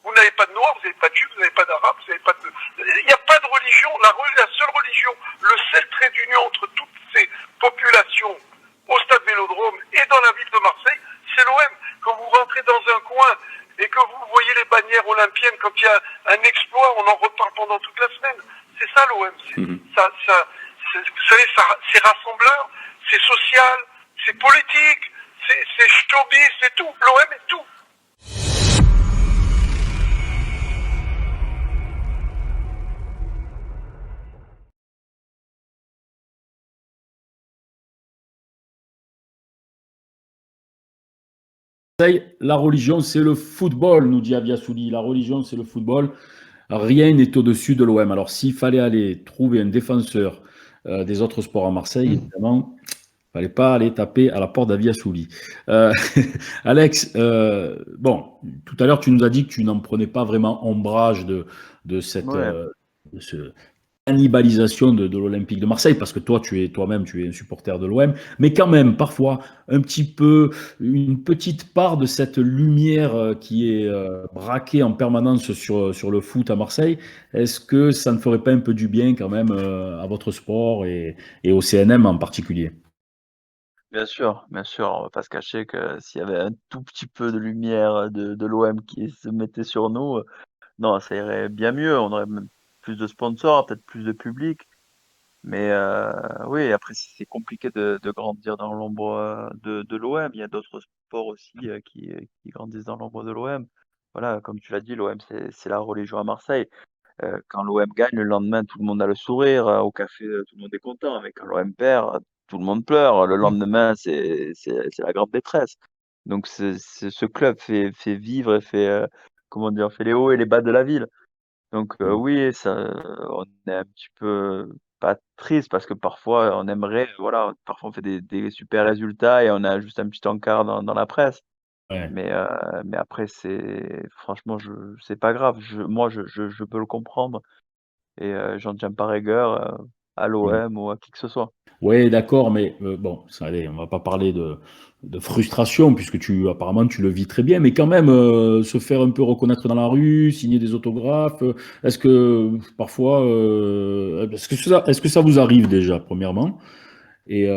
Vous n'avez pas de noirs, vous n'avez pas de juifs, vous n'avez pas d'arabes, vous n'avez pas de... Il n'y a pas de religion. La seule religion, le seul trait d'union entre toutes ces populations au stade Vélodrome et dans la ville de Marseille, c'est l'OM. Quand vous rentrez dans un coin et que vous voyez les bannières olympiennes, quand il y a un exploit, on en reparle pendant toute la semaine. C'est ça l'OM. Vous savez, c'est rassembleur, c'est social, c'est politique, c'est showbiz, c'est tout. L'OM est tout. La religion, c'est le football, nous dit Aviassouli. La religion, c'est le football. Rien n'est au-dessus de l'OM. Alors, s'il fallait aller trouver un défenseur des autres sports à Marseille, évidemment, il ne fallait pas aller taper à la porte d'Aviassouli. Alex, bon, tout à l'heure, tu nous as dit que tu n'en prenais pas vraiment ombrage de cette... de ce cannibalisation de l'Olympique de Marseille, parce que toi-même, tu es un supporter de l'OM, mais quand même, parfois, un petit peu, une petite part de cette lumière qui est braquée en permanence sur le foot à Marseille. Est-ce que ça ne ferait pas un peu du bien quand même à votre sport et au CNM en particulier? Bien sûr, on va pas se cacher que s'il y avait un tout petit peu de lumière de l'OM qui se mettait sur nous, non, ça irait bien mieux. On aurait même plus de sponsors, peut-être plus de public. Mais oui, après, c'est compliqué de grandir dans l'ombre de l'OM. Il y a d'autres sports aussi qui grandissent dans l'ombre de l'OM. Voilà, comme tu l'as dit, l'OM, c'est la religion à Marseille. Quand l'OM gagne, le lendemain, tout le monde a le sourire. Au café, tout le monde est content. Mais quand l'OM perd, tout le monde pleure. Le lendemain, c'est la grande détresse. Donc, ce club fait vivre et fait les hauts et les bas de la ville. Donc oui, on est un petit peu pas triste, parce que parfois on aimerait, voilà, parfois on fait des super résultats et on a juste un petit encart dans la presse. Ouais. Mais après, franchement, c'est pas grave. Moi, je peux le comprendre, et j'en tiens pas rigueur à l'OM ou à qui que ce soit. Oui, d'accord, mais bon, allez, on va pas parler de frustration, puisque apparemment, tu le vis très bien, mais quand même, se faire un peu reconnaître dans la rue, signer des autographes, est-ce que parfois, est-ce que ça vous arrive déjà, premièrement? Et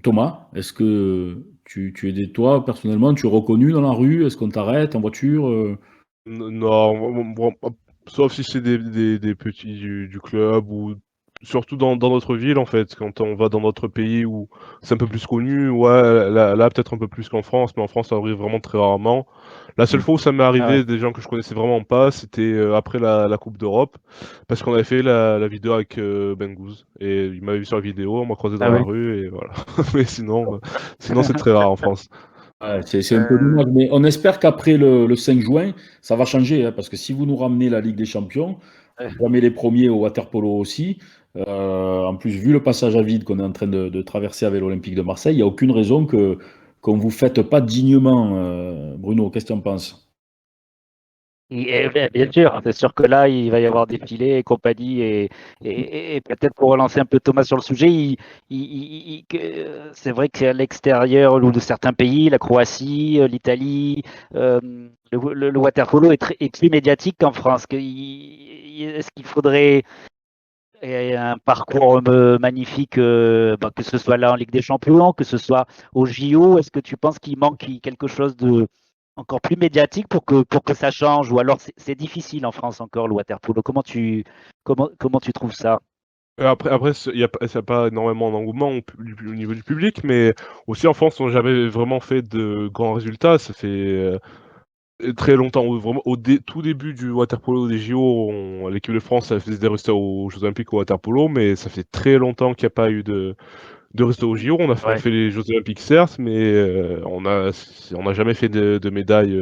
Thomas, est-ce que toi, personnellement, tu es reconnu dans la rue? Est-ce qu'on t'arrête en voiture? Non, bon, sauf si c'est des petits du club, ou surtout dans notre ville, en fait. Quand on va dans notre pays où c'est un peu plus connu, ouais, là peut-être un peu plus qu'en France, mais en France ça arrive vraiment très rarement. La seule fois où ça m'est arrivé, des gens que je connaissais vraiment pas, c'était après la Coupe d'Europe, parce qu'on avait fait la vidéo avec Ben Gouz, et il m'avait vu sur la vidéo, on m'a croisé dans la rue, et voilà. Mais sinon c'est très rare en France. Ouais, c'est un peu dommage, mais on espère qu'après le 5 juin, ça va changer, hein, parce que si vous nous ramenez la Ligue des Champions, Ouais. vous ramenez les premiers au water-polo aussi. En plus, vu le passage à vide qu'on est en train de traverser avec l'Olympique de Marseille, il n'y a aucune raison qu'on ne vous fête pas dignement. Bruno, qu'est-ce que tu en penses? Bien sûr, c'est sûr que là, il va y avoir des filets et compagnie. Et peut-être pour relancer un peu Thomas sur le sujet, c'est vrai qu'à l'extérieur ou de certains pays, la Croatie, l'Italie, le water-polo est plus médiatique qu'en France. Est-ce qu'il faudrait un parcours magnifique, que ce soit là en Ligue des Champions, que ce soit au JO? Est-ce que tu penses qu'il manque quelque chose de encore plus médiatique pour que ça change? Ou alors c'est difficile en France encore le water-polo? Comment tu trouves ça? Après, il y a pas énormément d'engouement au niveau du public, mais aussi en France, on n'a jamais vraiment fait de grands résultats. Ça fait très longtemps, vraiment tout début du water-polo des JO, l'équipe de France a fait des résultats aux Jeux Olympiques au water-polo, mais ça fait très longtemps qu'il n'y a pas eu de résultats aux JO. On a Ouais. fait les Jeux Olympiques, certes, mais on n'a jamais fait de médaille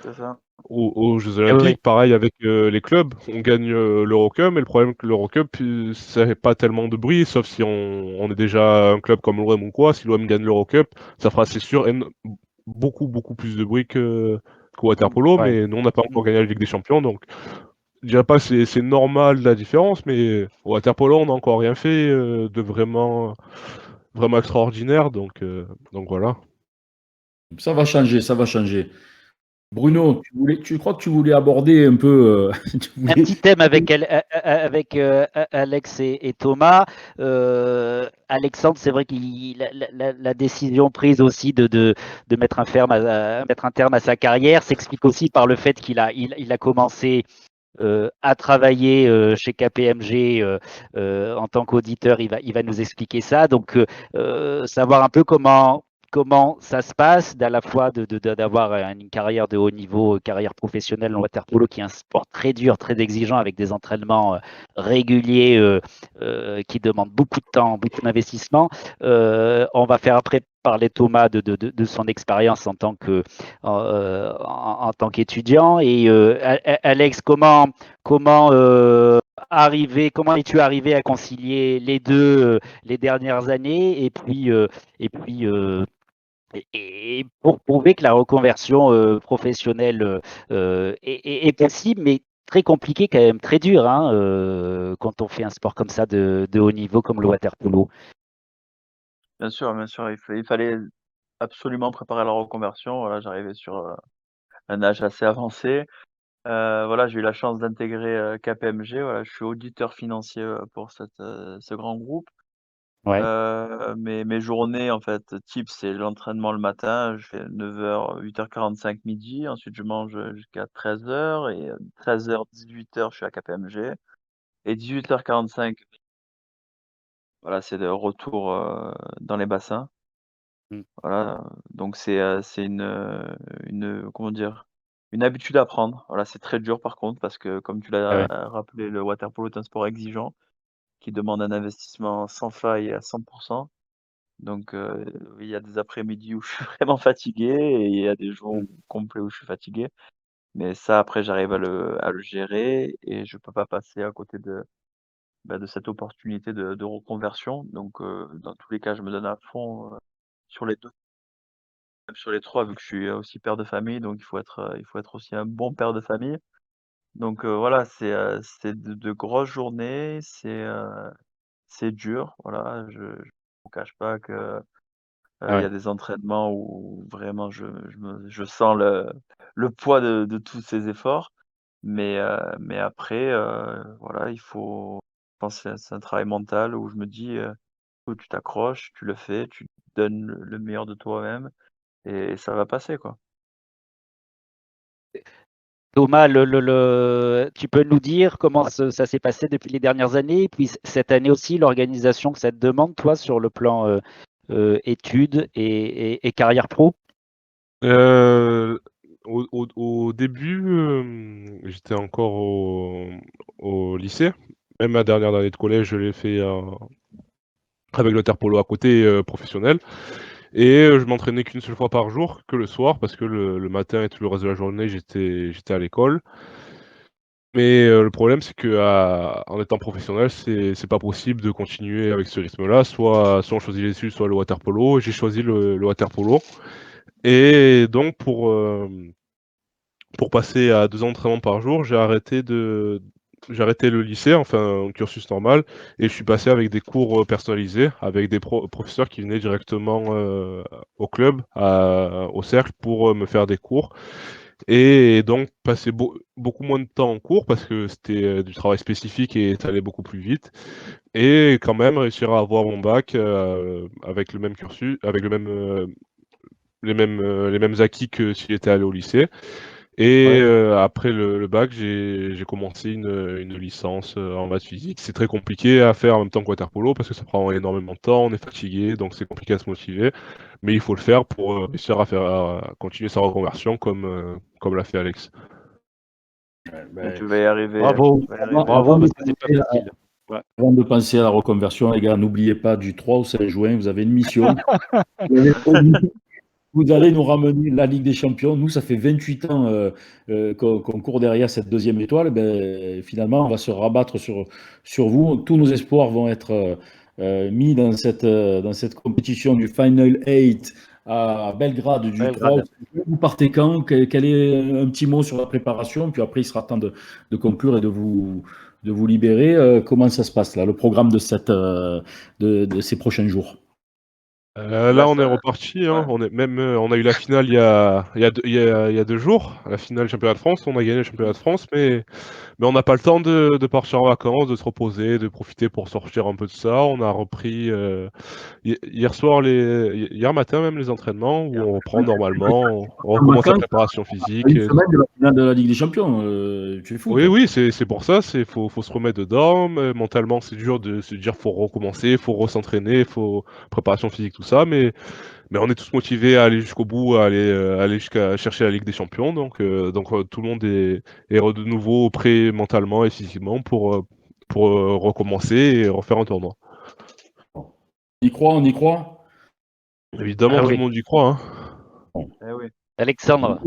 C'est ça. aux Jeux Eh oui, Olympiques. Pareil avec les clubs, on gagne l'Eurocup, mais le problème, c'est que l'Eurocup, ça fait pas tellement de bruit, sauf si on est déjà un club comme l'OM ou quoi. Si l'OM gagne l'Eurocup, ça fera, c'est sûr, beaucoup plus de bruit qu'au water-polo, ouais. mais nous, on n'a pas encore gagné la Ligue des Champions, donc je dirais pas que c'est normal la différence, mais au water-polo, on n'a encore rien fait de vraiment extraordinaire, donc voilà. Ça va changer, ça va changer. Bruno, tu crois que tu voulais aborder un peu. Tu Un voulais- petit thème avec Alex et Thomas. Alexandre, c'est vrai qu'il la décision prise aussi de mettre mettre un terme à sa carrière s'explique aussi par le fait qu'il a commencé à travailler chez KPMG en tant qu'auditeur. Il va nous expliquer ça. Donc, savoir un peu comment ça se passe, d'à la fois d'avoir une carrière de haut niveau, carrière professionnelle en water-polo, qui est un sport très dur, très exigeant, avec des entraînements réguliers qui demandent beaucoup de temps, beaucoup d'investissement. On va faire après parler Thomas de son expérience en tant en tant qu'étudiant. Et Alex, comment comment es-tu arrivé à concilier les deux les dernières années, et pour prouver que la reconversion professionnelle est possible, mais très compliquée quand même, très dur, hein, quand on fait un sport comme ça de haut niveau comme le water-polo. Bien sûr, il fallait absolument préparer la reconversion. Voilà, j'arrivais sur, un âge assez avancé. Voilà, j'ai eu la chance d'intégrer, KPMG. Voilà, je suis auditeur financier, pour ce grand groupe. Ouais, Mes journées, en fait, type, c'est l'entraînement le matin. Je fais 9h, 8h45, midi. Ensuite, je mange, jusqu'à 13h et 13h, 18h, je suis à KPMG et 18h45, voilà, c'est le retour, dans les bassins. mm, Voilà, donc c'est comment dire? Une habitude à prendre. Voilà, c'est très dur par contre parce que comme tu ouais, l'as ouais. rappelé, le water polo est un sport exigeant qui demande un investissement sans faille et à 100. Donc il y a des après-midi où je suis vraiment fatigué et il y a des jours Mm. complets où je suis fatigué. Mais ça après j'arrive à le gérer et je peux pas passer à côté de cette opportunité de reconversion. Donc dans tous les cas, je me donne à fond, sur les 2. Même sur les 3 vu que je suis aussi père de famille, donc il faut être aussi un bon père de famille. Donc voilà, c'est de grosses journées, c'est dur, voilà. Je vous cache pas que, Ah il y a ouais. des entraînements où vraiment je sens le poids de tous ces efforts. Mais après, voilà, je pense que c'est un travail mental où je me dis, où tu t'accroches, tu le fais, tu donnes le meilleur de toi-même et ça va passer, quoi. Thomas, tu peux nous dire comment ça s'est passé depuis les dernières années, et puis cette année aussi, l'organisation que ça te demande, toi, sur le plan études et carrière pro? Heu, au début, j'étais encore au lycée. Même ma dernière année de collège, je l'ai fait, avec le water polo à côté, professionnel. Et je m'entraînais qu'une seule fois par jour, que le soir, parce que le matin et tout le reste de la journée, j'étais à l'école. Mais le problème, c'est qu'en étant professionnel, c'est pas possible de continuer avec ce rythme-là. Soit on choisit les études, soit le water polo. J'ai choisi le water polo. Et donc pour passer à 2 entraînements par jour, j'ai arrêté le lycée, enfin un cursus normal, et je suis passé avec des cours, personnalisés, avec des professeurs qui venaient directement, au club, au cercle pour, me faire des cours. Et donc passer beaucoup moins de temps en cours parce que c'était, du travail spécifique et ça allait beaucoup plus vite, et quand même réussir à avoir mon bac, avec le même cursus, avec les mêmes acquis que s'il était allé au lycée. Et Ouais. après le bac, j'ai commencé une licence, en maths physique. C'est très compliqué à faire en même temps que water polo parce que ça prend énormément de temps, on est fatigué, donc c'est compliqué à se motiver. Mais il faut le faire pour, réussir à continuer sa reconversion comme l'a fait Alex. Ouais, Mais ben, tu vas y arriver. Bravo, Tu vas y arriver. bravo, avant de parce que c'est pas penser à- facile. Ouais. avant de penser à la reconversion, les gars, n'oubliez pas du 3 au 5 juin, vous avez une mission. Vous avez promis, vous allez nous ramener la Ligue des Champions. Nous, ça fait 28 ans qu'on court derrière cette deuxième étoile. Ben, finalement, on va se rabattre sur vous. Tous nos espoirs vont être mis dans cette compétition du Final 8 à Belgrade du 3 au Belgrade. 5 juin. Vous partez quand? Quel est un petit mot sur la préparation? Puis après, il sera temps de conclure et de vous libérer. Comment ça se passe là, le programme de ces prochains jours? Là, on est Ça, reparti, hein. ouais. On est même, on a eu la finale il y a 2 jours, la finale championnat de France. On a gagné le championnat de France, mais on n'a pas le temps de partir en vacances, de se reposer, de profiter pour sortir un peu de ça. On a repris, hier matin même les entraînements où on reprend normalement, on En recommence la vacances, préparation à physique une et semaine de la finale de la Ligue des Champions, tu es fou, oui, toi. oui, c'est pour ça, faut se remettre dedans, mentalement, c'est dur de se dire: «Faut recommencer, faut re-s'entraîner, faut préparation physique», tout ça, mais on est tous motivés à aller jusqu'au bout, à aller jusqu'à chercher la Ligue des Champions, donc tout le monde est de nouveau prêt mentalement et physiquement pour, recommencer et refaire un tournoi. On y croit, on y croit. Évidemment, Ah tout le oui, monde y croit, hein. Eh oui. Alexandre.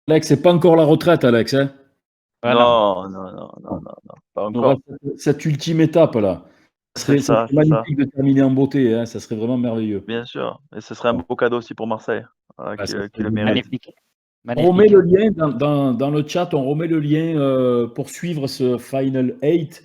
Alex, c'est pas encore la retraite, Alex, hein. Voilà. Non, pas On aura encore. cette ultime étape là. Ça serait C'est ça. magnifique de terminer en beauté, hein. Ça serait vraiment merveilleux. Bien sûr. Et ce serait un beau cadeau aussi pour Marseille, Ouais, ça serait qui le génial. mérite. Magnifique. On remet Magnifique. le lien dans le chat, on remet le lien pour suivre ce Final 8.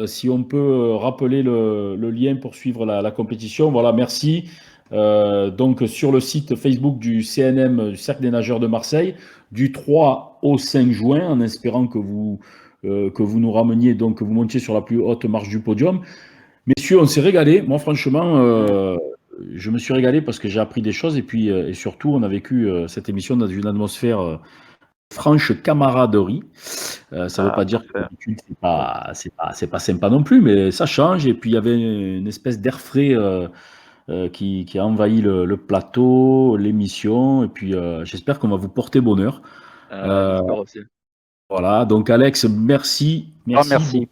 Si on peut rappeler le lien pour suivre la compétition. Voilà, merci. Donc sur le site Facebook du CNM, du Cercle des Nageurs de Marseille, du 3 au 5 juin, en espérant que vous nous rameniez, donc que vous montiez sur la plus haute marche du podium. Messieurs, on s'est régalé. Moi, franchement, je me suis régalé parce que j'ai appris des choses et puis et surtout, on a vécu cette émission dans une atmosphère franche camaraderie. Ça ne veut pas dire que Parfait. d'habitude, c'est pas sympa non plus, mais ça change. Et puis, il y avait une espèce d'air frais qui a envahi le plateau, l'émission. Et puis, j'espère qu'on va vous porter bonheur. J'espère aussi. Voilà. Donc, Alex, merci. Grand Merci merci.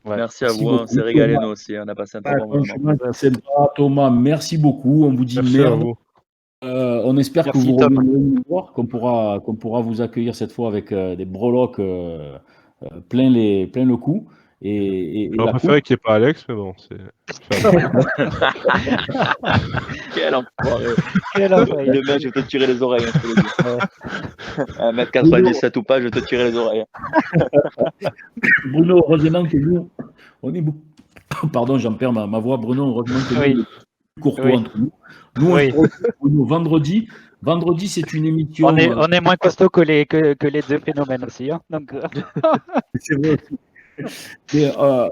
Ouais. Merci à Merci vous, on beaucoup. s'est régalé nous aussi, on a passé un très bon moment. Franchement, c'est sympa. Thomas, merci beaucoup. On vous dit Merci à merde. vous. On espère que Merci, vous Tom. reviendrez nous voir, qu'on pourra vous accueillir cette fois avec des breloques plein le cou et J'aurais la coupe. préféré qu'il y ait pas Alex, mais bon, c'est Quel enfoiré. Quel enfoiré. Le mec, je vais te tirer les oreilles, hein, je te le dis. 1m97 ou pas, je vais te tirer les oreilles. Bruno, heureusement que nous, on est beaucoup. Pardon, j'en perds ma voix. Bruno, heureusement que nous, Oui. on est plus courtois Oui. entre nous. Nous, on Oui. se retrouve, Bruno, vendredi. Vendredi, c'est une émission. On est moins costaud que les deux phénomènes aussi. Hein. Donc, C'est vrai aussi. Et,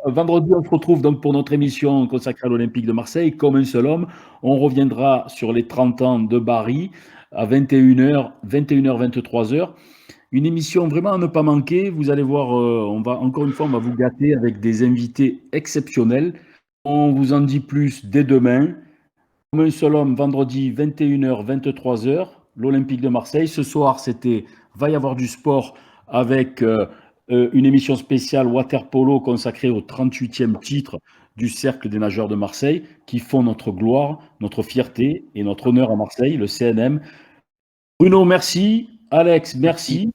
vendredi, on se retrouve donc pour notre émission consacrée à l'Olympique de Marseille, comme un seul homme. On reviendra sur les 30 ans de Barry à 21h, 23h. Une émission vraiment à ne pas manquer. Vous allez voir, on va vous gâter avec des invités exceptionnels. On vous en dit plus dès demain. Comme un seul homme, vendredi 21h, 23h, l'Olympique de Marseille. Ce soir, va y avoir du sport avec une émission spéciale water polo consacrée au 38e titre du Cercle des nageurs de Marseille qui font notre gloire, notre fierté et notre honneur à Marseille, le CNM. Bruno, merci. Alex, merci.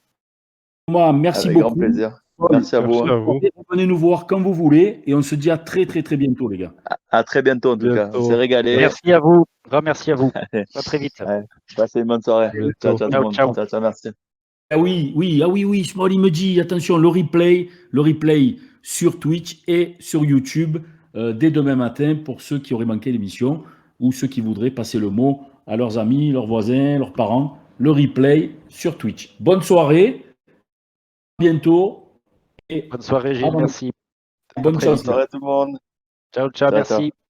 Thomas, merci Avec beaucoup. grand plaisir. Paul, Merci à vous. Merci à vous. venez nous voir quand vous voulez et on se dit à très bientôt, les gars. À très bientôt en tout cas. Bientôt. On s'est régalé. Merci à vous. Grand merci à vous. Allez. À très vite. Ouais. Passez une bonne soirée. bientôt. Ciao, ciao tout le monde. Ciao. Ciao, ciao, merci. Ah oui, Small, il me dit, attention, le replay sur Twitch et sur YouTube dès demain matin pour ceux qui auraient manqué l'émission ou ceux qui voudraient passer le mot à leurs amis, leurs voisins, leurs parents. Le replay sur Twitch. Bonne soirée, à bientôt. Et Bonne soirée, Gilles. Merci. bonne Bonne chance. soirée tout le monde. Ciao, Ciao, merci. ciao.